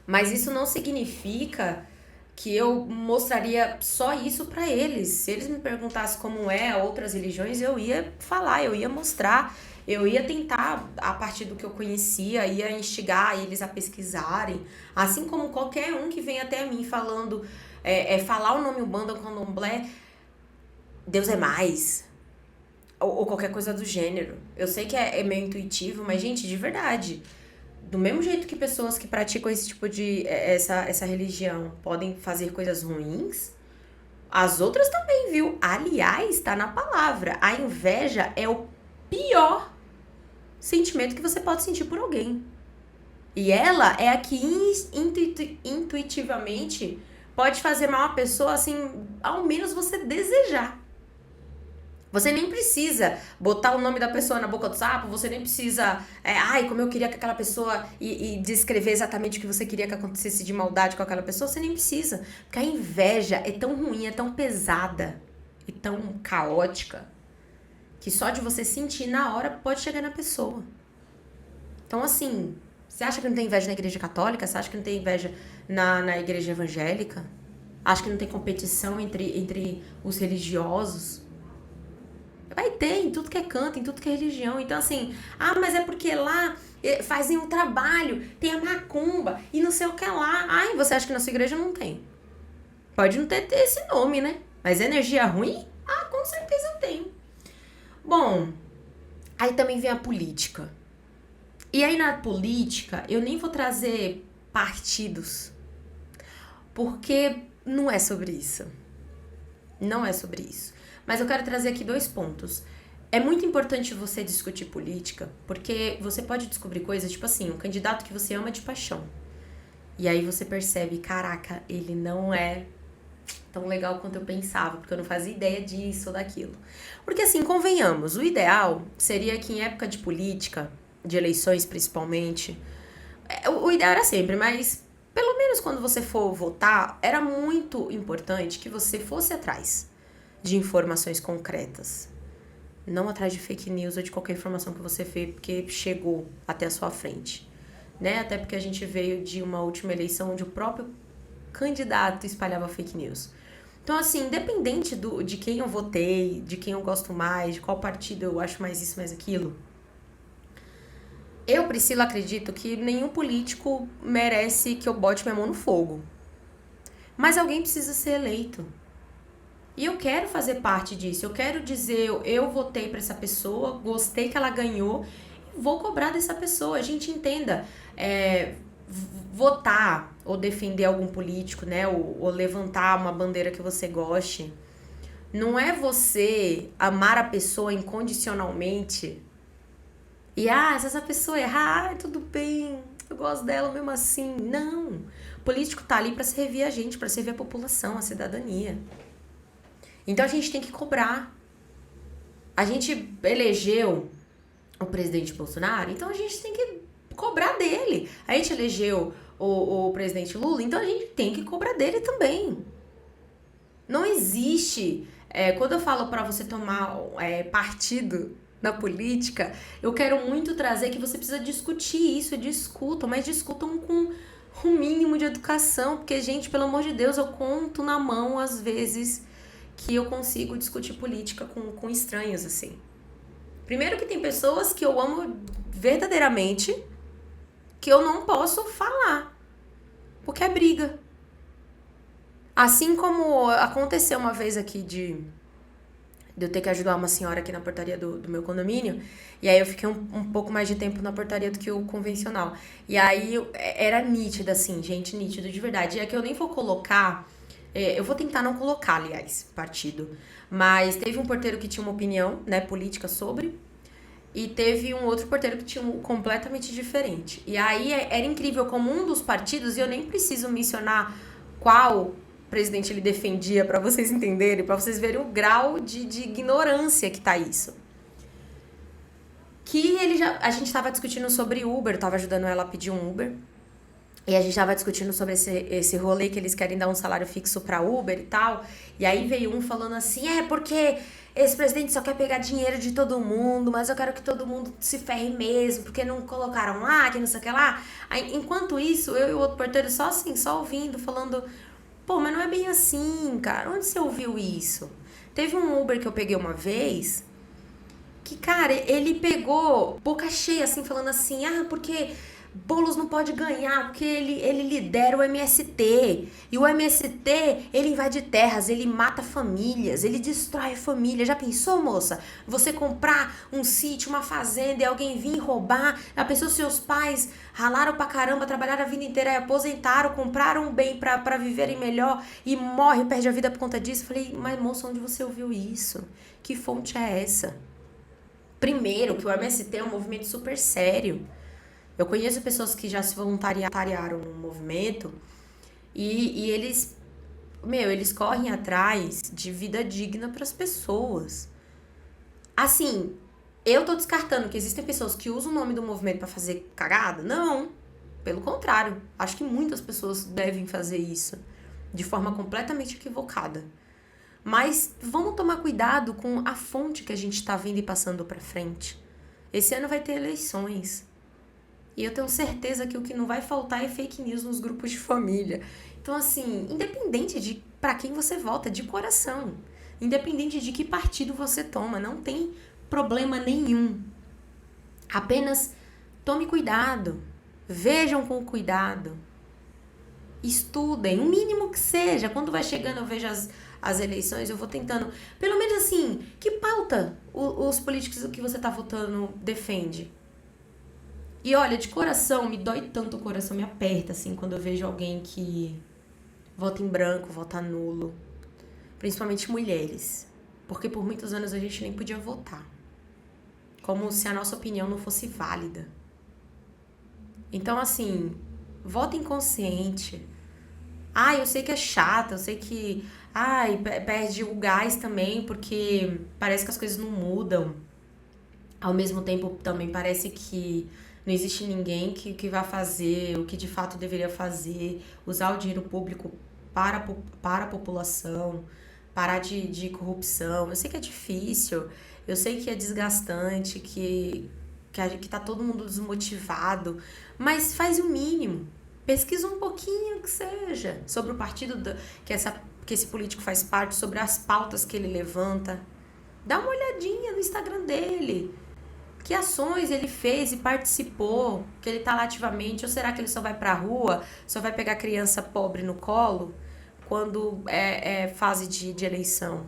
Mas isso não significa que eu mostraria só isso pra eles. Se eles me perguntassem como é outras religiões, eu ia falar, eu ia mostrar, eu ia tentar, a partir do que eu conhecia, ia instigar eles a pesquisarem. Assim como qualquer um que vem até mim falando, falar o nome Umbanda ou Candomblé, Deus é mais, ou qualquer coisa do gênero. Eu sei que é meio intuitivo, mas, gente, de verdade, do mesmo jeito que pessoas que praticam esse tipo de essa religião podem fazer coisas ruins, as outras também, viu? Aliás, tá na palavra. A inveja é o pior sentimento que você pode sentir por alguém. E ela é a que intuitivamente pode fazer mal a pessoa, assim, ao menos você desejar. Você nem precisa botar o nome da pessoa na boca do sapo, você nem precisa, ai, como eu queria que aquela pessoa, e descrever exatamente o que você queria que acontecesse de maldade com aquela pessoa, você nem precisa. Porque a inveja é tão ruim, é tão pesada e tão caótica, que só de você sentir na hora pode chegar na pessoa. Então, assim, você acha que não tem inveja na igreja católica? Você acha que não tem inveja na igreja evangélica? Acha que não tem competição entre os religiosos? Vai ter em tudo que é canto, em tudo que é religião. Então, assim, mas é porque lá fazem um trabalho, tem a macumba e não sei o que lá. Ai, você acha que na sua igreja não tem? Pode não ter esse nome, né? Mas energia ruim? Com certeza tem. Bom, aí também vem a política. E aí na política, eu nem vou trazer partidos, porque não é sobre isso. Não é sobre isso. Mas eu quero trazer aqui 2 pontos. É muito importante você discutir política, porque você pode descobrir coisas, tipo assim, um candidato que você ama de paixão. E aí você percebe, caraca, ele não é tão legal quanto eu pensava, porque eu não fazia ideia disso ou daquilo. Porque assim, convenhamos, o ideal seria que em época de política, de eleições principalmente, o ideal era sempre, mas pelo menos quando você for votar, era muito importante que você fosse atrás de informações concretas. Não atrás de fake news ou de qualquer informação que você vê porque chegou até a sua frente. Né? Até porque a gente veio de uma última eleição onde o próprio candidato espalhava fake news. Então, assim, independente de quem eu votei, de quem eu gosto mais, de qual partido eu acho mais isso, mais aquilo, eu, Priscila, acredito que nenhum político merece que eu bote minha mão no fogo. Mas alguém precisa ser eleito. E eu quero fazer parte disso. Eu quero dizer, eu votei pra essa pessoa, gostei que ela ganhou, vou cobrar dessa pessoa. A gente entenda, votar ou defender algum político, né? Ou levantar uma bandeira que você goste. Não é você amar a pessoa incondicionalmente. E, se essa pessoa errar, tudo bem, eu gosto dela mesmo assim. Não. O político tá ali pra servir a gente, pra servir a população, a cidadania. Então a gente tem que cobrar. A gente elegeu o presidente Bolsonaro, então a gente tem que cobrar dele. A gente elegeu o presidente Lula, então a gente tem que cobrar dele também. Não existe... quando eu falo pra você tomar partido na política, eu quero muito trazer que você precisa discutir isso, discutam, mas discutam com um mínimo de educação, porque, gente, pelo amor de Deus, eu conto na mão, às vezes, que eu consigo discutir política com estranhos, assim. Primeiro que tem pessoas que eu amo verdadeiramente, que eu não posso falar, porque é briga. Assim como aconteceu uma vez aqui de eu ter que ajudar uma senhora aqui na portaria do meu condomínio, e aí eu fiquei um pouco mais de tempo na portaria do que o convencional. E aí era nítida, assim, gente, nítido de verdade. E é que eu nem vou colocar, eu vou tentar não colocar, aliás, partido, mas teve um porteiro que tinha uma opinião, né, política sobre, e teve um outro porteiro que tinha um completamente diferente. E aí era incrível como um dos partidos, e eu nem preciso mencionar qual presidente ele defendia pra vocês entenderem, pra vocês verem o grau de ignorância que tá isso. Que a gente tava discutindo sobre Uber, eu tava ajudando ela a pedir um Uber. E a gente tava discutindo sobre esse rolê que eles querem dar um salário fixo pra Uber e tal. E aí veio um falando assim, porque esse presidente só quer pegar dinheiro de todo mundo, mas eu quero que todo mundo se ferre mesmo, porque não colocaram lá, que não sei o que lá. Aí, enquanto isso, eu e o outro porteiro só assim, só ouvindo, falando, pô, mas não é bem assim, cara. Onde você ouviu isso? Teve um Uber que eu peguei uma vez, que, cara, ele pegou boca cheia, assim, falando assim, porque Boulos não pode ganhar, porque ele lidera o MST. E o MST, ele invade terras, ele mata famílias, ele destrói família. Já pensou, moça? Você comprar um sítio, uma fazenda e alguém vir roubar? Já pensou seus pais ralaram pra caramba, trabalharam a vida inteira, aposentaram, compraram um bem pra viverem melhor e morre, perde a vida por conta disso? Falei, mas moça, onde você ouviu isso? Que fonte é essa? Primeiro, que o MST é um movimento super sério. Eu conheço pessoas que já se voluntariaram no movimento e eles correm atrás de vida digna para as pessoas. Assim, eu tô descartando que existem pessoas que usam o nome do movimento pra fazer cagada? Não. Pelo contrário. Acho que muitas pessoas devem fazer isso de forma completamente equivocada. Mas vamos tomar cuidado com a fonte que a gente tá vendo e passando pra frente. Esse ano vai ter eleições. E eu tenho certeza que o que não vai faltar é fake news nos grupos de família. Então, assim, independente de pra quem você vota, de coração, independente de que partido você toma, não tem problema nenhum. Apenas tome cuidado, vejam com cuidado, estudem, o mínimo que seja. Quando vai chegando, eu vejo as eleições, eu vou tentando, pelo menos assim, que pauta os políticos que você tá votando defende? E olha, de coração, me dói tanto o coração, me aperta, assim, quando eu vejo alguém que vota em branco, vota nulo. Principalmente mulheres. Porque por muitos anos a gente nem podia votar. Como se a nossa opinião não fosse válida. Então, assim, votem consciente. Eu sei que é chato, eu sei que... perde o gás também, porque parece que as coisas não mudam. Ao mesmo tempo, também parece que não existe ninguém que vá fazer o que de fato deveria fazer, usar o dinheiro público para a população, parar de corrupção. Eu sei que é difícil, eu sei que é desgastante, que tá todo mundo desmotivado, mas faz o mínimo. Pesquisa um pouquinho que seja sobre o partido que esse político faz parte, sobre as pautas que ele levanta. Dá uma olhadinha no Instagram dele. Que ações ele fez e participou, que ele tá lá ativamente, ou será que ele só vai pra rua, só vai pegar criança pobre no colo quando é fase de eleição?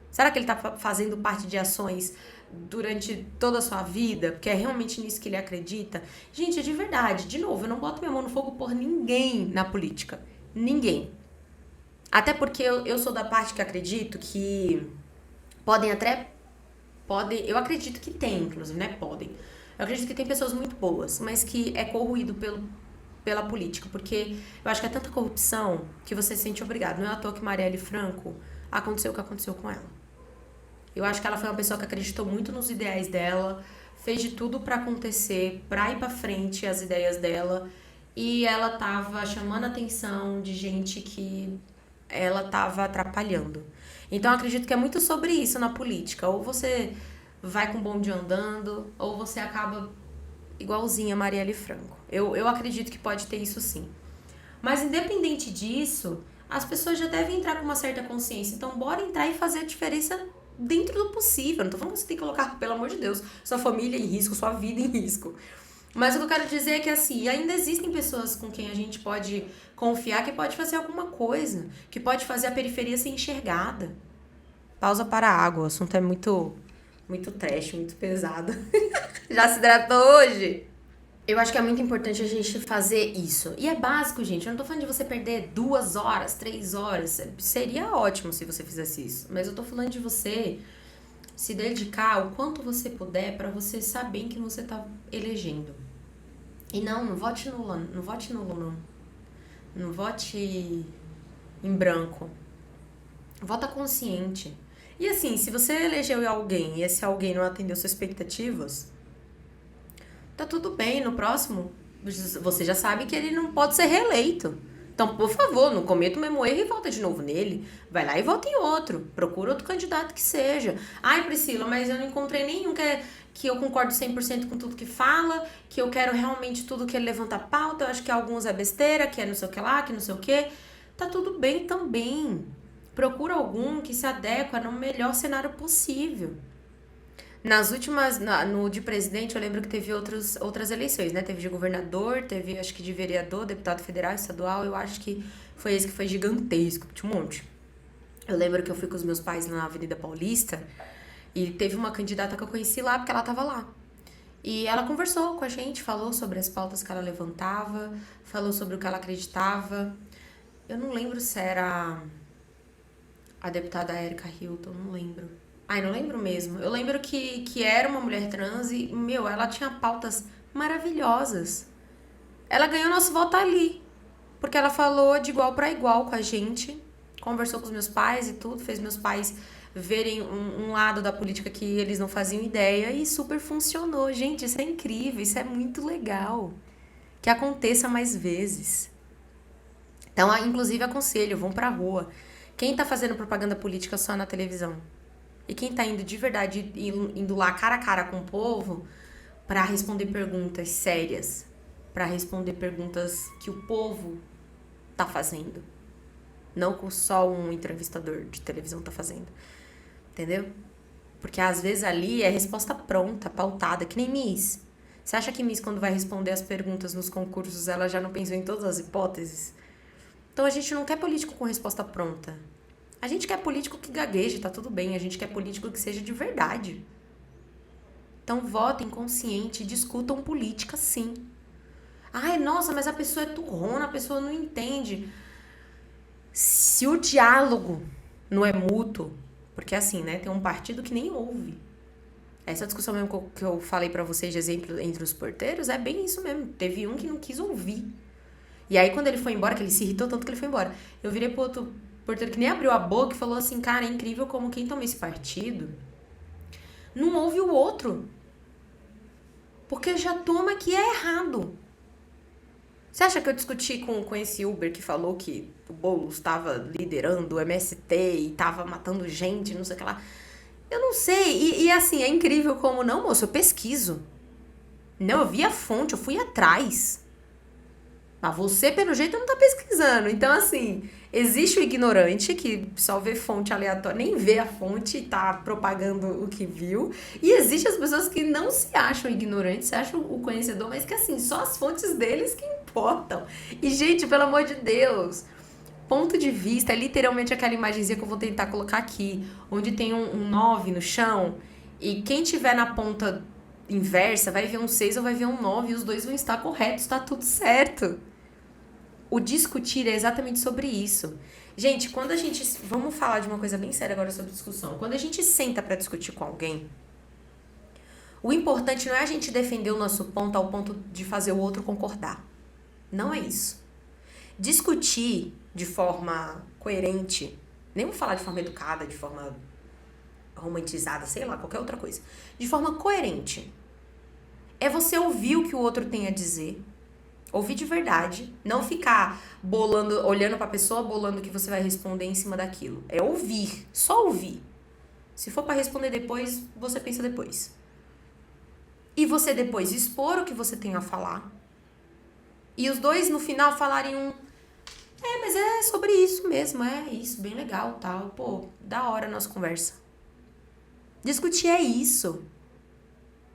Será que ele tá fazendo parte de ações durante toda a sua vida, porque é realmente nisso que ele acredita? Gente, é de verdade, de novo, eu não boto minha mão no fogo por ninguém na política, ninguém. Até porque eu sou da parte que acredito que eu acredito que tem, inclusive, né? Podem. Eu acredito que tem pessoas muito boas, mas que é corroído pela política, porque eu acho que é tanta corrupção que você se sente obrigado. Não é à toa que Marielle Franco aconteceu o que aconteceu com ela. Eu acho que ela foi uma pessoa que acreditou muito nos ideais dela, fez de tudo pra acontecer, pra ir pra frente as ideias dela, e ela tava chamando a atenção de gente que ela tava atrapalhando. Então, eu acredito que é muito sobre isso na política. Ou você vai com o bonde andando, ou você acaba igualzinha a Marielle Franco. Eu acredito que pode ter isso sim. Mas, independente disso, as pessoas já devem entrar com uma certa consciência. Então, bora entrar e fazer a diferença dentro do possível. Não tô falando que você tem que colocar, pelo amor de Deus, sua família em risco, sua vida em risco. Mas o que eu quero dizer é que, assim, ainda existem pessoas com quem a gente pode confiar que pode fazer alguma coisa, que pode fazer a periferia ser enxergada. Pausa para a água, o assunto é muito trash, muito pesado. Já se hidratou hoje? Eu acho que é muito importante a gente fazer isso. E é básico, gente. Eu não tô falando de você perder 2 horas, 3 horas. Seria ótimo se você fizesse isso. Mas eu tô falando de você se dedicar o quanto você puder pra você saber em que você tá elegendo. E não vote nulo, não vote nulo, não. Não vote em branco. Vota consciente. E assim, se você elegeu alguém e esse alguém não atendeu suas expectativas, tá tudo bem. No próximo, você já sabe que ele não pode ser reeleito. Então, por favor, não cometa o mesmo erro e volta de novo nele. Vai lá e vota em outro. Procura outro candidato que seja. Ai, Priscila, mas eu não encontrei nenhum que eu concordo 100% com tudo que fala, que eu quero realmente tudo que ele levanta a pauta. Eu acho que alguns é besteira, que é não sei o que lá, que não sei o que. Tá tudo bem também. Procura algum que se adequa no melhor cenário possível. Nas últimas, no de presidente, eu lembro que teve outras eleições, né? Teve de governador, teve acho que de vereador, deputado federal, estadual. Eu acho que foi esse que foi gigantesco, tinha um monte. Eu lembro que eu fui com os meus pais na Avenida Paulista e teve uma candidata que eu conheci lá porque ela tava lá. E ela conversou com a gente, falou sobre as pautas que ela levantava, falou sobre o que ela acreditava. Eu não lembro se era a deputada Erika Hilton, não lembro. Ai, não lembro mesmo. Eu lembro que era uma mulher trans e, ela tinha pautas maravilhosas. Ela ganhou nosso voto ali. Porque ela falou de igual para igual com a gente. Conversou com os meus pais e tudo. Fez meus pais verem um lado da política que eles não faziam ideia e super funcionou. Gente, isso é incrível, isso é muito legal. Que aconteça mais vezes. Então, inclusive, aconselho, vão pra rua. Quem tá fazendo propaganda política só na televisão? E quem tá indo de verdade, indo lá cara a cara com o povo pra responder perguntas sérias, pra responder perguntas que o povo tá fazendo. Não com só um entrevistador de televisão tá fazendo. Entendeu? Porque às vezes ali é resposta pronta, pautada, que nem Miss. Você acha que Miss, quando vai responder as perguntas nos concursos, ela já não pensou em todas as hipóteses? Então a gente não quer político com resposta pronta. A gente quer político que gagueje, tá tudo bem. A gente quer político que seja de verdade. Então votem consciente, discutam política sim. Ai, nossa, mas a pessoa é turrona, a pessoa não entende. Se o diálogo não é mútuo, porque assim, né, tem um partido que nem ouve. Essa discussão mesmo que eu falei pra vocês de exemplo entre os porteiros, é bem isso mesmo. Teve um que não quis ouvir. E aí, quando ele foi embora, que ele se irritou tanto que ele foi embora, eu virei pro outro porteiro que nem abriu a boca e falou assim, cara, é incrível como quem toma esse partido não ouve o outro. Porque já toma que é errado. Você acha que eu discuti com esse Uber que falou que o Boulos estava liderando o MST e estava matando gente, não sei o que lá? Eu não sei. E assim, é incrível como não, moço, eu pesquiso. Não, eu vi a fonte, eu fui atrás. Mas você, pelo jeito, não tá pesquisando. Então, assim, existe o ignorante que só vê fonte aleatória, nem vê a fonte e tá propagando o que viu. E existe as pessoas que não se acham ignorantes, se acham o conhecedor, mas que, assim, só as fontes deles que importam. E, gente, pelo amor de Deus, ponto de vista é literalmente aquela imagenzinha que eu vou tentar colocar aqui, onde tem um 9 no chão e quem tiver na ponta inversa vai ver um 6 ou vai ver um 9 e os dois vão estar corretos, tá tudo certo. O discutir é exatamente sobre isso. Gente, quando a gente... Vamos falar de uma coisa bem séria agora sobre discussão. Quando a gente senta pra discutir com alguém, o importante não é a gente defender o nosso ponto ao ponto de fazer o outro concordar. Não é isso. Discutir de forma coerente, nem vou falar de forma educada, de forma romantizada, sei lá, qualquer outra coisa. De forma coerente. É você ouvir o que o outro tem a dizer, ouvir de verdade, não ficar bolando, olhando pra pessoa, bolando o que você vai responder em cima daquilo. É ouvir, só ouvir. Se for pra responder depois, você pensa depois. E você depois expor o que você tem a falar. E os dois no final falarem mas é sobre isso mesmo, é isso, bem legal, tal. Pô, da hora a nossa conversa. Discutir é isso.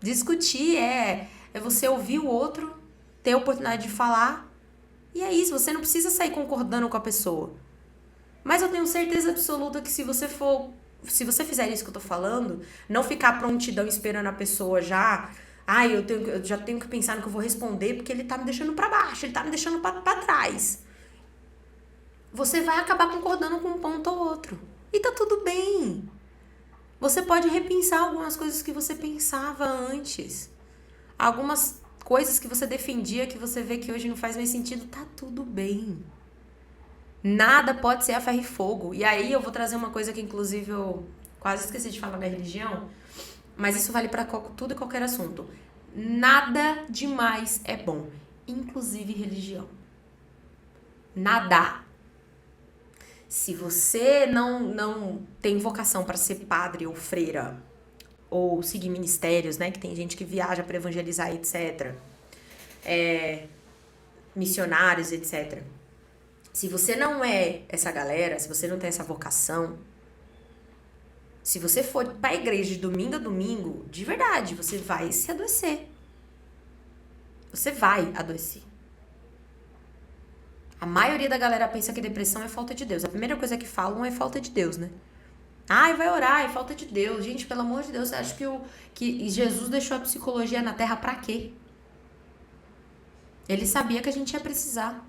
Discutir é você ouvir o outro, ter a oportunidade de falar. E é isso, você não precisa sair concordando com a pessoa. Mas eu tenho certeza absoluta que se você fizer isso que eu tô falando, não ficar prontidão esperando a pessoa já... eu já tenho que pensar no que eu vou responder porque ele tá me deixando pra baixo, ele tá me deixando pra trás. Você vai acabar concordando com um ponto ou outro. E tá tudo bem. Você pode repensar algumas coisas que você pensava antes. Algumas coisas que você defendia que você vê que hoje não faz mais sentido. Tá tudo bem. Nada pode ser a ferro e fogo. E aí eu vou trazer uma coisa que inclusive eu quase esqueci de falar da religião. Mas isso vale pra tudo e qualquer assunto. Nada demais é bom. Inclusive religião. Nada. Se você não tem vocação para ser padre ou freira, ou seguir ministérios, né? Que tem gente que viaja para evangelizar, etc. Missionários, etc. Se você não é essa galera, se você não tem essa vocação, se você for pra igreja de domingo a domingo, de verdade, você vai se adoecer. Você vai adoecer. A maioria da galera pensa que depressão é falta de Deus. A primeira coisa que falam é falta de Deus, né? Vai orar, é falta de Deus. Gente, pelo amor de Deus, você acha que Jesus deixou a psicologia na Terra pra quê? Ele sabia que a gente ia precisar.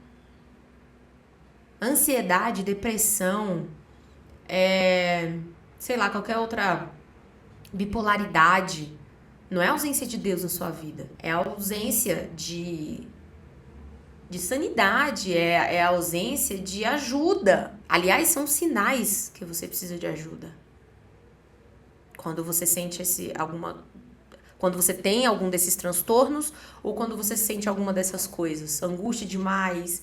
Ansiedade, depressão, sei lá, qualquer outra bipolaridade. Não é a ausência de Deus na sua vida. É a ausência de sanidade, é a ausência de ajuda. Aliás, são sinais que você precisa de ajuda. Quando você sente quando você tem algum desses transtornos ou quando você sente alguma dessas coisas. Angústia demais,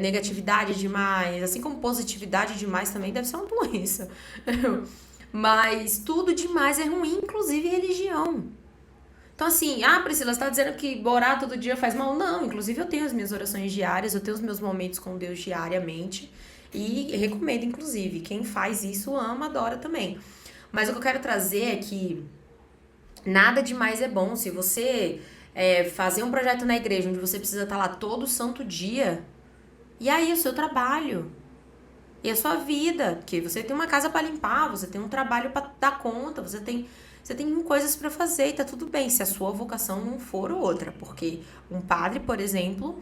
negatividade demais, assim como positividade demais também deve ser uma doença. Mas tudo demais é ruim, inclusive religião. Então assim, Priscila, você tá dizendo que orar todo dia faz mal? Não, inclusive eu tenho as minhas orações diárias, eu tenho os meus momentos com Deus diariamente e recomendo, inclusive, quem faz isso ama, adora também. Mas o que eu quero trazer é que nada demais é bom. Se você fazer um projeto na igreja onde você precisa estar lá todo santo dia, e aí o seu trabalho? E a sua vida? Porque você tem uma casa para limpar, você tem um trabalho para dar conta, você tem coisas para fazer e tá tudo bem se a sua vocação não for outra. Porque um padre, por exemplo,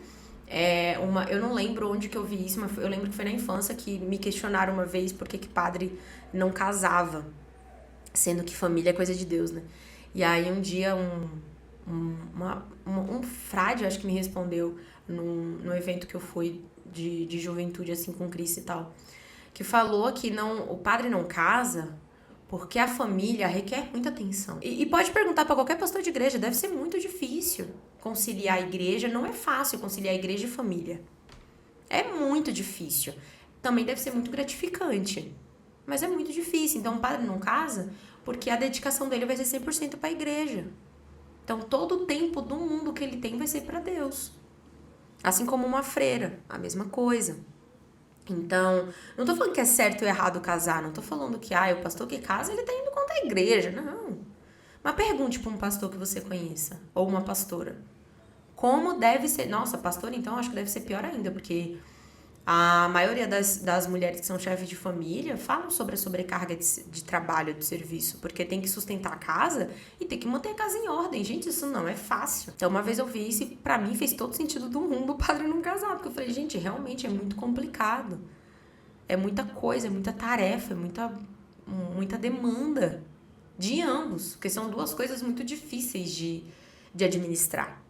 eu não lembro onde que eu vi isso, mas eu lembro que foi na infância que me questionaram uma vez por que padre não casava, sendo que família é coisa de Deus, né? E aí um dia um frade, acho que me respondeu num evento que eu fui de juventude, assim, com Cristo e tal, que falou que o padre não casa porque a família requer muita atenção. E pode perguntar para qualquer pastor de igreja, deve ser muito difícil conciliar a igreja, não é fácil conciliar a igreja e família. É muito difícil. Também deve ser muito gratificante, mas é muito difícil. Então o padre não casa porque a dedicação dele vai ser 100% para a igreja. Então todo o tempo do mundo que ele tem vai ser para Deus. Assim como uma freira, a mesma coisa. Então, não tô falando que é certo ou errado casar, não tô falando que o pastor que casa, ele tá indo contra a igreja, não. Mas pergunte para um pastor que você conheça, ou uma pastora, como deve ser. Nossa, pastor, então, acho que deve ser pior ainda, porque a maioria das mulheres que são chefes de família falam sobre a sobrecarga de trabalho, de serviço, porque tem que sustentar a casa e tem que manter a casa em ordem. Gente, isso não é fácil. Então, uma vez eu vi isso e pra mim fez todo sentido do mundo o padre não casar, porque eu falei, gente, realmente é muito complicado. É muita coisa, é muita tarefa, é muita demanda de ambos, porque são duas coisas muito difíceis de administrar.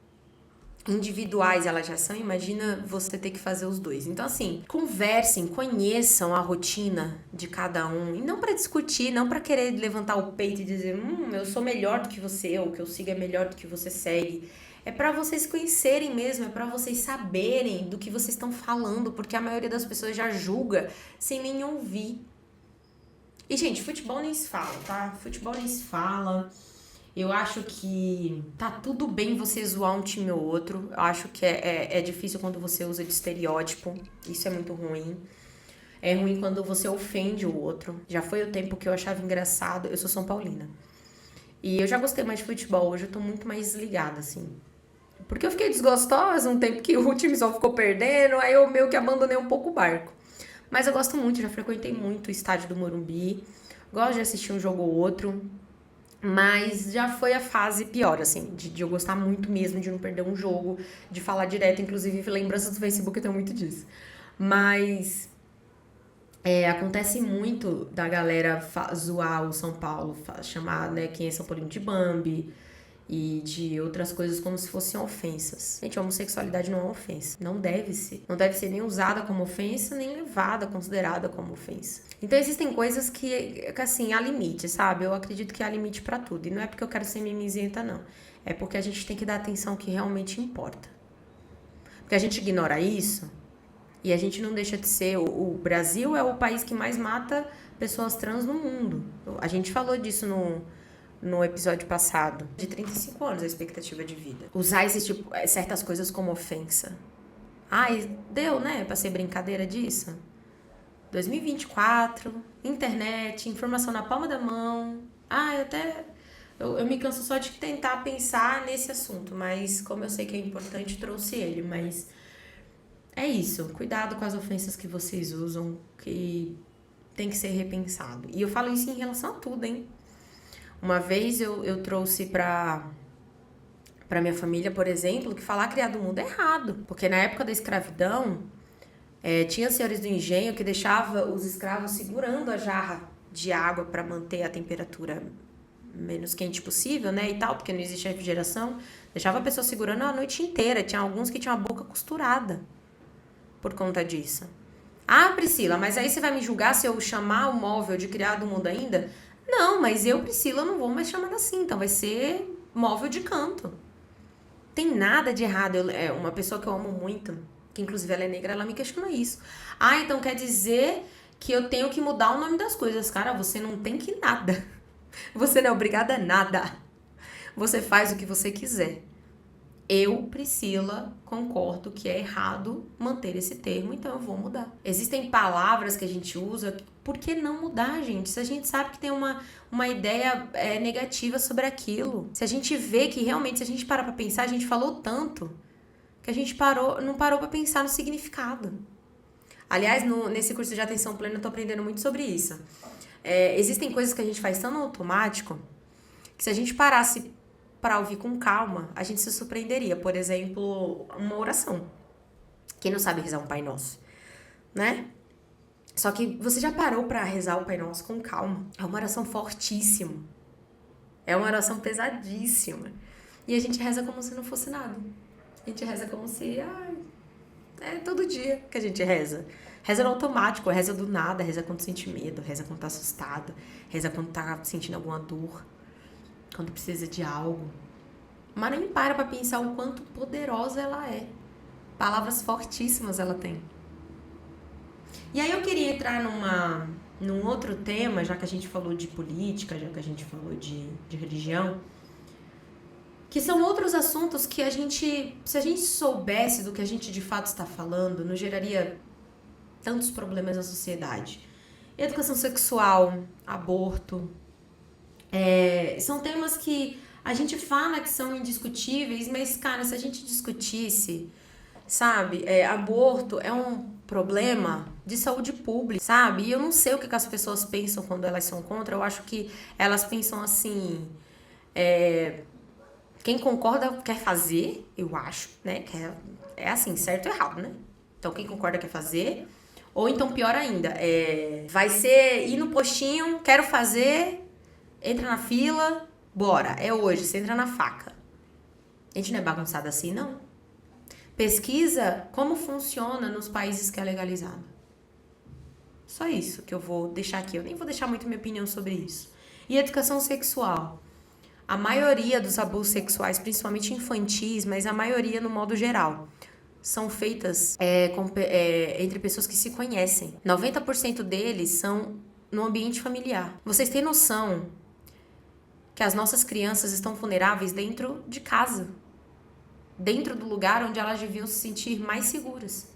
Individuais elas já são, imagina você ter que fazer os dois. Então, assim, conversem, conheçam a rotina de cada um. E não para discutir, não para querer levantar o peito e dizer, eu sou melhor do que você, ou que eu sigo é melhor do que você segue. É para vocês conhecerem mesmo, é para vocês saberem do que vocês estão falando, porque a maioria das pessoas já julga sem nem ouvir. E, gente, futebol nem se fala, tá? Futebol nem se fala. Eu acho que tá tudo bem você zoar um time ou outro. Eu acho que é difícil quando você usa de estereótipo. Isso é muito ruim. É ruim quando você ofende o outro. Já foi o tempo que eu achava engraçado. Eu sou São Paulina. E eu já gostei mais de futebol. Hoje eu tô muito mais desligada, assim. Porque eu fiquei desgostosa um tempo que o time só ficou perdendo. Aí eu meio que abandonei um pouco o barco. Mas eu gosto muito. Já frequentei muito o estádio do Morumbi. Gosto de assistir um jogo ou outro. Mas já foi a fase pior, assim, de eu gostar muito mesmo, de não perder um jogo, de falar direto, inclusive lembranças do Facebook eu tenho muito disso. Mas acontece muito da galera zoar o São Paulo, chamar, né, quem é São Paulino de Bambi e de outras coisas como se fossem ofensas. Gente, a homossexualidade não é uma ofensa. Não deve ser. Não deve ser nem usada como ofensa, nem levada, considerada como ofensa. Então existem coisas que assim, há limite, sabe? Eu acredito que há limite pra tudo. E não é porque eu quero ser mimizenta, não. É porque a gente tem que dar atenção ao que realmente importa. Porque a gente ignora isso e a gente não deixa de ser... O Brasil é o país que mais mata pessoas trans no mundo. A gente falou disso no episódio passado, de 35 anos a expectativa de vida. Usar certas coisas como ofensa. Deu, né, pra ser brincadeira disso? 2024, internet, informação na palma da mão. Eu me canso só de tentar pensar nesse assunto, mas como eu sei que é importante, trouxe ele. Mas é isso, cuidado com as ofensas que vocês usam, que tem que ser repensado. E eu falo isso em relação a tudo, hein? Uma vez eu trouxe pra minha família, por exemplo, que falar criado mundo é errado. Porque na época da escravidão, tinha senhores do engenho que deixava os escravos segurando a jarra de água para manter a temperatura menos quente possível, né, e tal, porque não existia refrigeração. Deixava a pessoa segurando a noite inteira. Tinha alguns que tinham a boca costurada por conta disso. Priscila, mas aí você vai me julgar se eu chamar o móvel de criado mundo ainda? Não, mas eu, Priscila, não vou mais chamar assim, então vai ser móvel de canto. Tem nada de errado. É uma pessoa que eu amo muito, que inclusive ela é negra, ela me questiona isso. Ah, então quer dizer que eu tenho que mudar o nome das coisas. Cara, você não tem que nada. Você não é obrigada a nada. Você faz o que você quiser. Eu, Priscila, concordo que é errado manter esse termo, então eu vou mudar. Existem palavras que a gente usa, por que não mudar, gente? Se a gente sabe que tem uma ideia negativa sobre aquilo, se a gente vê que realmente, se a gente parar pra pensar, a gente falou tanto que a gente não parou pra pensar no significado. Aliás, nesse curso de atenção plena eu tô aprendendo muito sobre isso. Existem coisas que a gente faz tão no automático que se a gente parasse para ouvir com calma, a gente se surpreenderia. Por exemplo, uma oração. Quem não sabe rezar um Pai Nosso, né? Só que você já parou para rezar o Pai Nosso com calma? É uma oração fortíssima. É uma oração pesadíssima. E a gente reza como se não fosse nada. A gente reza como se... é todo dia que a gente reza. Reza no automático, reza do nada, reza quando sente medo, reza quando tá assustado, reza quando tá sentindo alguma dor, quando precisa de algo. Mas nem para pra pensar o quanto poderosa ela é. Palavras fortíssimas ela tem. E aí eu queria entrar num outro tema, já que a gente falou de política, já que a gente falou de religião, que são outros assuntos que se a gente soubesse do que a gente de fato está falando, não geraria tantos problemas na sociedade. Educação sexual, aborto, são temas que a gente fala que são indiscutíveis, mas, cara, se a gente discutisse, sabe, aborto é um problema de saúde pública, sabe? E eu não sei o que as pessoas pensam quando elas são contra, eu acho que elas pensam assim, quem concorda quer fazer, eu acho, né? É assim, certo ou errado, né? Então, quem concorda quer fazer, ou então, pior ainda, vai ser ir no postinho, quero fazer, entra na fila, bora, é hoje, você entra na faca. A gente não é bagunçado assim, não. Pesquisa como funciona nos países que é legalizado. Só isso que eu vou deixar aqui. Eu nem vou deixar muito minha opinião sobre isso. E educação sexual. A maioria dos abusos sexuais, principalmente infantis, mas a maioria no modo geral, são feitas entre pessoas que se conhecem. 90% deles são no ambiente familiar. Vocês têm noção que as nossas crianças estão vulneráveis dentro de casa, dentro do lugar onde elas deviam se sentir mais seguras.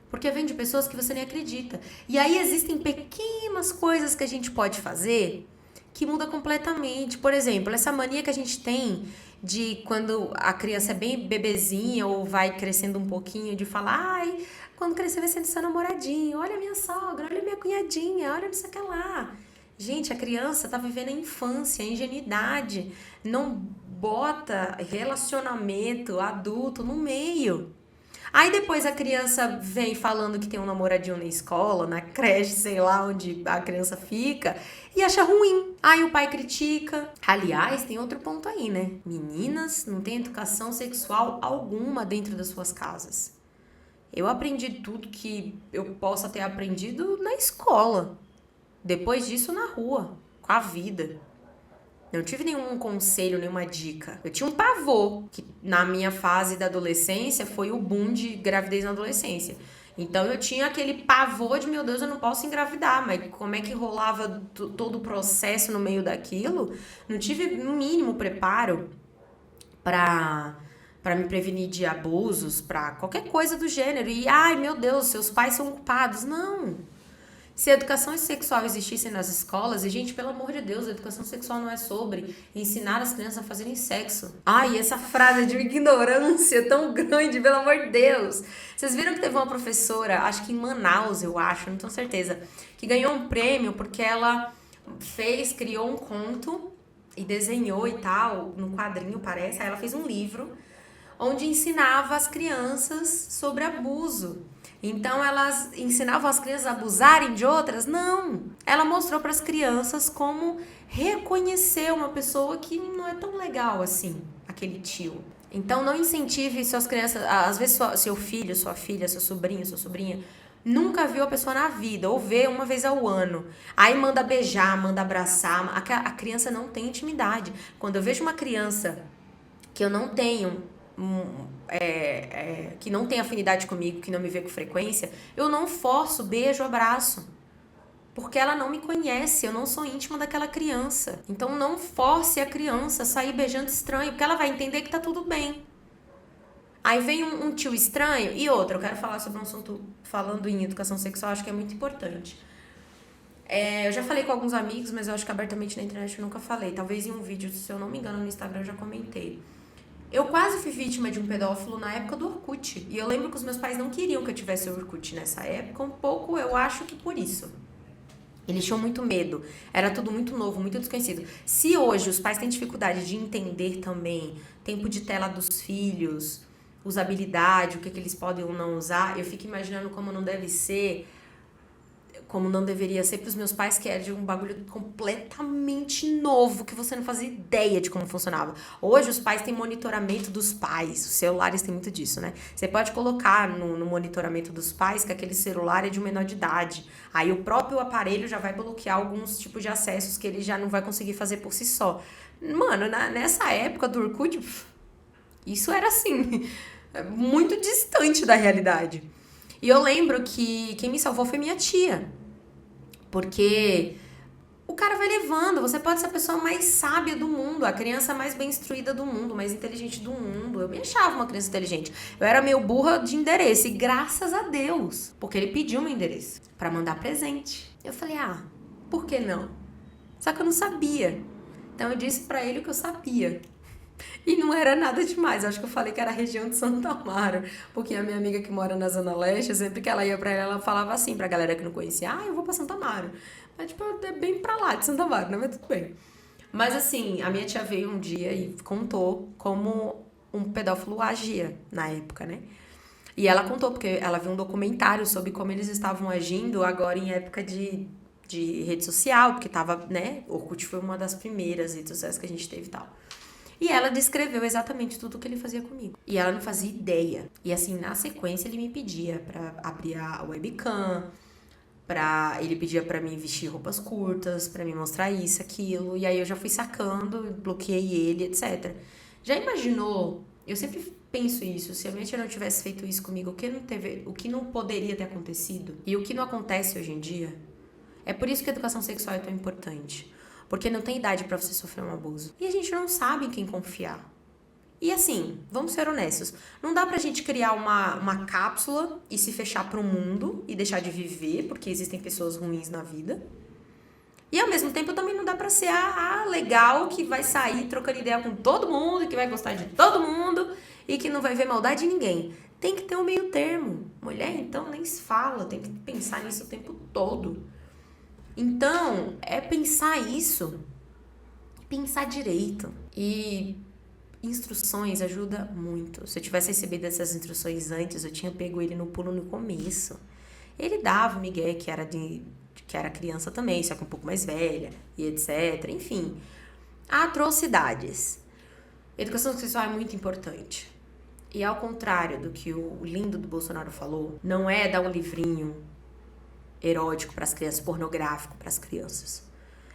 Porque vem de pessoas que você nem acredita. E aí existem pequenas coisas que a gente pode fazer que muda completamente. Por exemplo, essa mania que a gente tem de quando a criança é bem bebezinha ou vai crescendo um pouquinho, de falar, quando crescer vai ser seu namoradinho, olha a minha sogra, olha a minha cunhadinha, olha não sei o que lá. Gente, a criança tá vivendo a infância, a ingenuidade, não bota relacionamento adulto no meio. Aí depois a criança vem falando que tem um namoradinho na escola, na creche, sei lá onde a criança fica, e acha ruim. Aí o pai critica. Aliás, tem outro ponto aí, né? Meninas não têm educação sexual alguma dentro das suas casas. Eu aprendi tudo que eu possa ter aprendido na escola. Depois disso, na rua, com a vida. Não tive nenhum conselho, nenhuma dica. Eu tinha um pavor, que na minha fase da adolescência foi o boom de gravidez na adolescência. Então eu tinha aquele pavor de, meu Deus, eu não posso engravidar. Mas como é que rolava todo o processo no meio daquilo? Não tive o mínimo preparo para me prevenir de abusos, para qualquer coisa do gênero. E, meu Deus, seus pais são culpados. Não. Se a educação sexual existisse nas escolas, e gente, pelo amor de Deus, a educação sexual não é sobre ensinar as crianças a fazerem sexo. Essa frase de ignorância tão grande, pelo amor de Deus. Vocês viram que teve uma professora, acho que em Manaus, eu acho, não tenho certeza, que ganhou um prêmio porque ela criou um conto e desenhou e tal, no quadrinho parece, aí ela fez um livro onde ensinava as crianças sobre abuso. Então, elas ensinavam as crianças a abusarem de outras? Não! Ela mostrou para as crianças como reconhecer uma pessoa que não é tão legal assim, aquele tio. Então, não incentive suas crianças, às vezes seu filho, sua filha, seu sobrinho, sua sobrinha, nunca viu a pessoa na vida, ou vê uma vez ao ano. Aí manda beijar, manda abraçar. A criança não tem intimidade. Quando eu vejo uma criança que eu não tenho, que não tem afinidade comigo, que não me vê com frequência, eu não forço beijo, abraço. Porque ela não me conhece, eu não sou íntima daquela criança. Então não force a criança a sair beijando estranho, porque ela vai entender que tá tudo bem. Aí vem um tio estranho e outra, eu quero falar sobre um assunto falando em educação sexual, acho que é muito importante. Eu já falei com alguns amigos, mas eu acho que abertamente na internet eu nunca falei. Talvez em um vídeo, se eu não me engano, no Instagram eu já comentei. Eu quase fui vítima de um pedófilo na época do Orkut. E eu lembro que os meus pais não queriam que eu tivesse o Orkut nessa época, um pouco eu acho que por isso. Eles tinham muito medo, era tudo muito novo, muito desconhecido. Se hoje os pais têm dificuldade de entender também tempo de tela dos filhos, usabilidade, o que eles podem ou não usar, eu fico imaginando como não deve ser, como não deveria ser para os meus pais, que é de um bagulho completamente novo, que você não fazia ideia de como funcionava. Hoje os pais têm monitoramento dos pais, os celulares têm muito disso, né? Você pode colocar no monitoramento dos pais que aquele celular é de um menor de idade. Aí o próprio aparelho já vai bloquear alguns tipos de acessos que ele já não vai conseguir fazer por si só. Mano, nessa época do Orkut, isso era assim, muito distante da realidade. E eu lembro que quem me salvou foi minha tia. Porque o cara vai levando, você pode ser a pessoa mais sábia do mundo, a criança mais bem instruída do mundo, mais inteligente do mundo. Eu me achava uma criança inteligente. Eu era meio burra de endereço, e graças a Deus, porque ele pediu meu endereço pra mandar presente. Eu falei, por que não? Só que eu não sabia. Então eu disse pra ele o que eu sabia. E não era nada demais, acho que eu falei que era a região de Santo Amaro, porque a minha amiga que mora na Zona Leste, sempre que ela ia pra ela falava assim pra galera que não conhecia, eu vou pra Santo Amaro. Mas tipo, é bem pra lá de Santo Amaro, né? Mas tudo bem. Mas assim, a minha tia veio um dia e contou como um pedófilo agia na época, né? E ela contou, porque ela viu um documentário sobre como eles estavam agindo agora em época de rede social, porque tava, né? Orkut foi uma das primeiras redes sociais que a gente teve e tal. E ela descreveu exatamente tudo o que ele fazia comigo. E ela não fazia ideia. E assim, na sequência, ele me pedia pra abrir a webcam, ele pedia pra mim vestir roupas curtas, pra me mostrar isso, aquilo. E aí eu já fui sacando, bloqueei ele, etc. Já imaginou? Eu sempre penso isso. Se a minha tia não tivesse feito isso comigo, o que não poderia ter acontecido? E o que não acontece hoje em dia? É por isso que a educação sexual é tão importante. Porque não tem idade pra você sofrer um abuso. E a gente não sabe em quem confiar. E assim, vamos ser honestos, não dá pra gente criar uma cápsula e se fechar pro mundo e deixar de viver, porque existem pessoas ruins na vida. E ao mesmo tempo também não dá pra ser a legal que vai sair trocando ideia com todo mundo, que vai gostar de todo mundo e que não vai ver maldade em ninguém. Tem que ter um meio termo. Mulher, então, nem se fala, tem que pensar nisso o tempo todo. Então, é pensar isso, pensar direito. E instruções ajuda muito. Se eu tivesse recebido essas instruções antes, eu tinha pego ele no pulo no começo. Ele dava o migué que era criança também, só que um pouco mais velha, e etc. Enfim, atrocidades. Educação sexual é muito importante. E ao contrário do que o lindo do Bolsonaro falou, não é dar um livrinho erótico para as crianças, pornográfico para as crianças.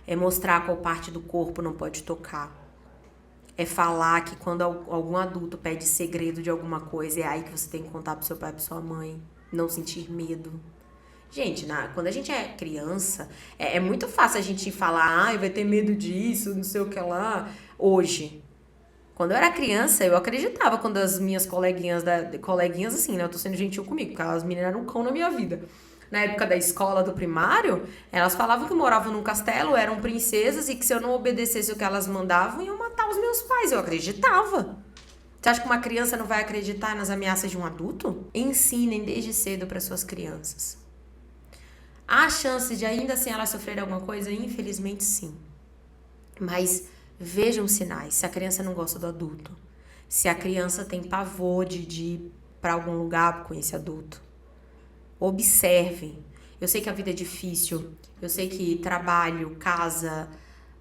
É mostrar qual parte do corpo não pode tocar. É falar que quando algum adulto pede segredo de alguma coisa, é aí que você tem que contar pro seu pai, pra sua mãe. Não sentir medo. Gente, quando a gente é criança, é muito fácil a gente falar, vai ter medo disso, não sei o que lá. Hoje. Quando eu era criança, eu acreditava quando as minhas coleguinhas assim, né? Eu tô sendo gentil comigo, porque as meninas eram um cão na minha vida. Na época da escola, do primário, elas falavam que moravam num castelo, eram princesas e que se eu não obedecesse o que elas mandavam, iam matar os meus pais. Eu acreditava. Você acha que uma criança não vai acreditar nas ameaças de um adulto? Ensinem desde cedo para suas crianças. Há chance de ainda assim elas sofrerem alguma coisa? Infelizmente, sim. Mas vejam os sinais. Se a criança não gosta do adulto, se a criança tem pavor de ir para algum lugar com esse adulto, observem. Eu sei que a vida é difícil, eu sei que trabalho, casa,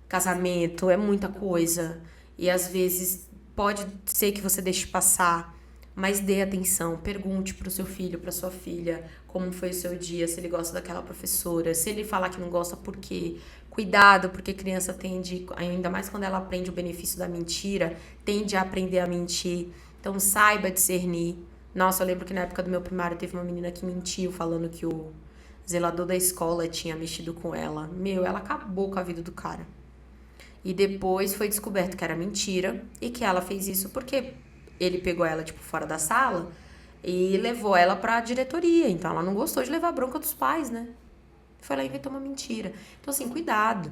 casamento é muita coisa e às vezes pode ser que você deixe passar, Mas dê atenção, pergunte pro seu filho, pra sua filha, como foi o seu dia, se ele gosta daquela professora, se ele falar que não gosta, por quê? Cuidado, porque criança tende, ainda mais quando ela aprende o benefício da mentira, tende a aprender a mentir. Então saiba discernir. Nossa, eu lembro que na época do meu primário teve uma menina que mentiu falando que o zelador da escola tinha mexido com ela. Meu, ela acabou com a vida do cara. E depois foi descoberto que era mentira e que ela fez isso porque ele pegou ela, tipo, fora da sala e levou ela pra diretoria. Então ela não gostou de levar a bronca dos pais, né? Foi lá e inventou uma mentira. Então, assim, cuidado.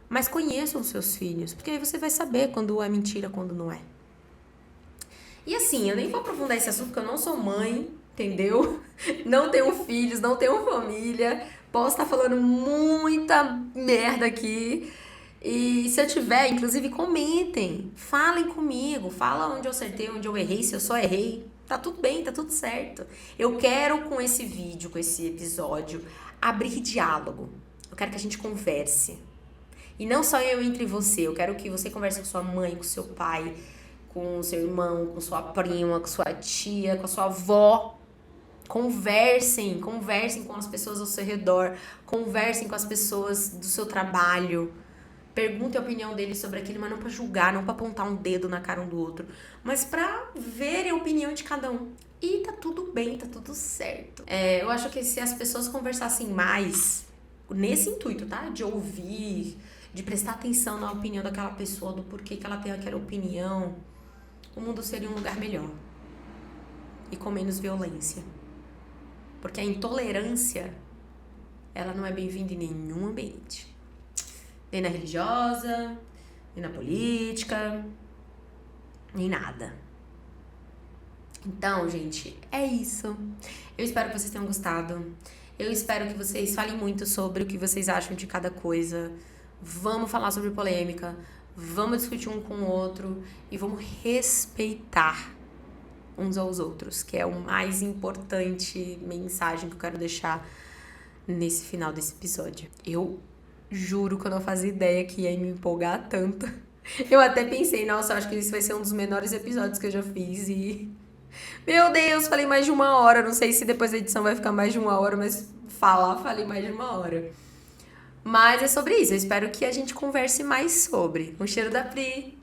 Mas conheçam os seus filhos, porque aí você vai saber quando é mentira, quando não é. E assim, eu nem vou aprofundar esse assunto, porque eu não sou mãe, entendeu? Não tenho filhos, não tenho família. Posso estar falando muita merda aqui. E se eu tiver, inclusive, comentem. Falem comigo. Fala onde eu acertei, onde eu errei, se eu só errei. Tá tudo bem, tá tudo certo. Eu quero, com esse vídeo, com esse episódio, abrir diálogo. Eu quero que a gente converse. E não só eu entre você. Eu quero que você converse com sua mãe, com seu pai, com seu irmão, com sua prima, com sua tia, com a sua avó. Conversem com as pessoas ao seu redor. Conversem com as pessoas do seu trabalho. Pergunte a opinião deles sobre aquilo, mas não pra julgar, não pra apontar um dedo na cara um do outro, mas pra verem a opinião de cada um. E tá tudo bem, tá tudo certo. Eu acho que se as pessoas conversassem mais, nesse intuito, tá? De ouvir, de prestar atenção na opinião daquela pessoa, do porquê que ela tem aquela opinião, o mundo seria um lugar melhor. E com menos violência. Porque a intolerância, ela não é bem-vinda em nenhum ambiente. Nem na religiosa, nem na política, nem nada. Então, gente, é isso. Eu espero que vocês tenham gostado. Eu espero que vocês falem muito sobre o que vocês acham de cada coisa. Vamos falar sobre polêmica. Vamos discutir um com o outro. E vamos respeitar uns aos outros, que é o mais importante mensagem que eu quero deixar nesse final desse episódio. Eu juro que eu não fazia ideia que ia me empolgar tanto. Eu até pensei, nossa, eu acho que esse vai ser um dos menores episódios que eu já fiz e... Meu Deus, falei mais de 1 hora. Não sei se depois da edição vai ficar mais de 1 hora, mas falei mais de 1 hora. Mas é sobre isso, eu espero que a gente converse mais sobre. Um cheiro da Pri!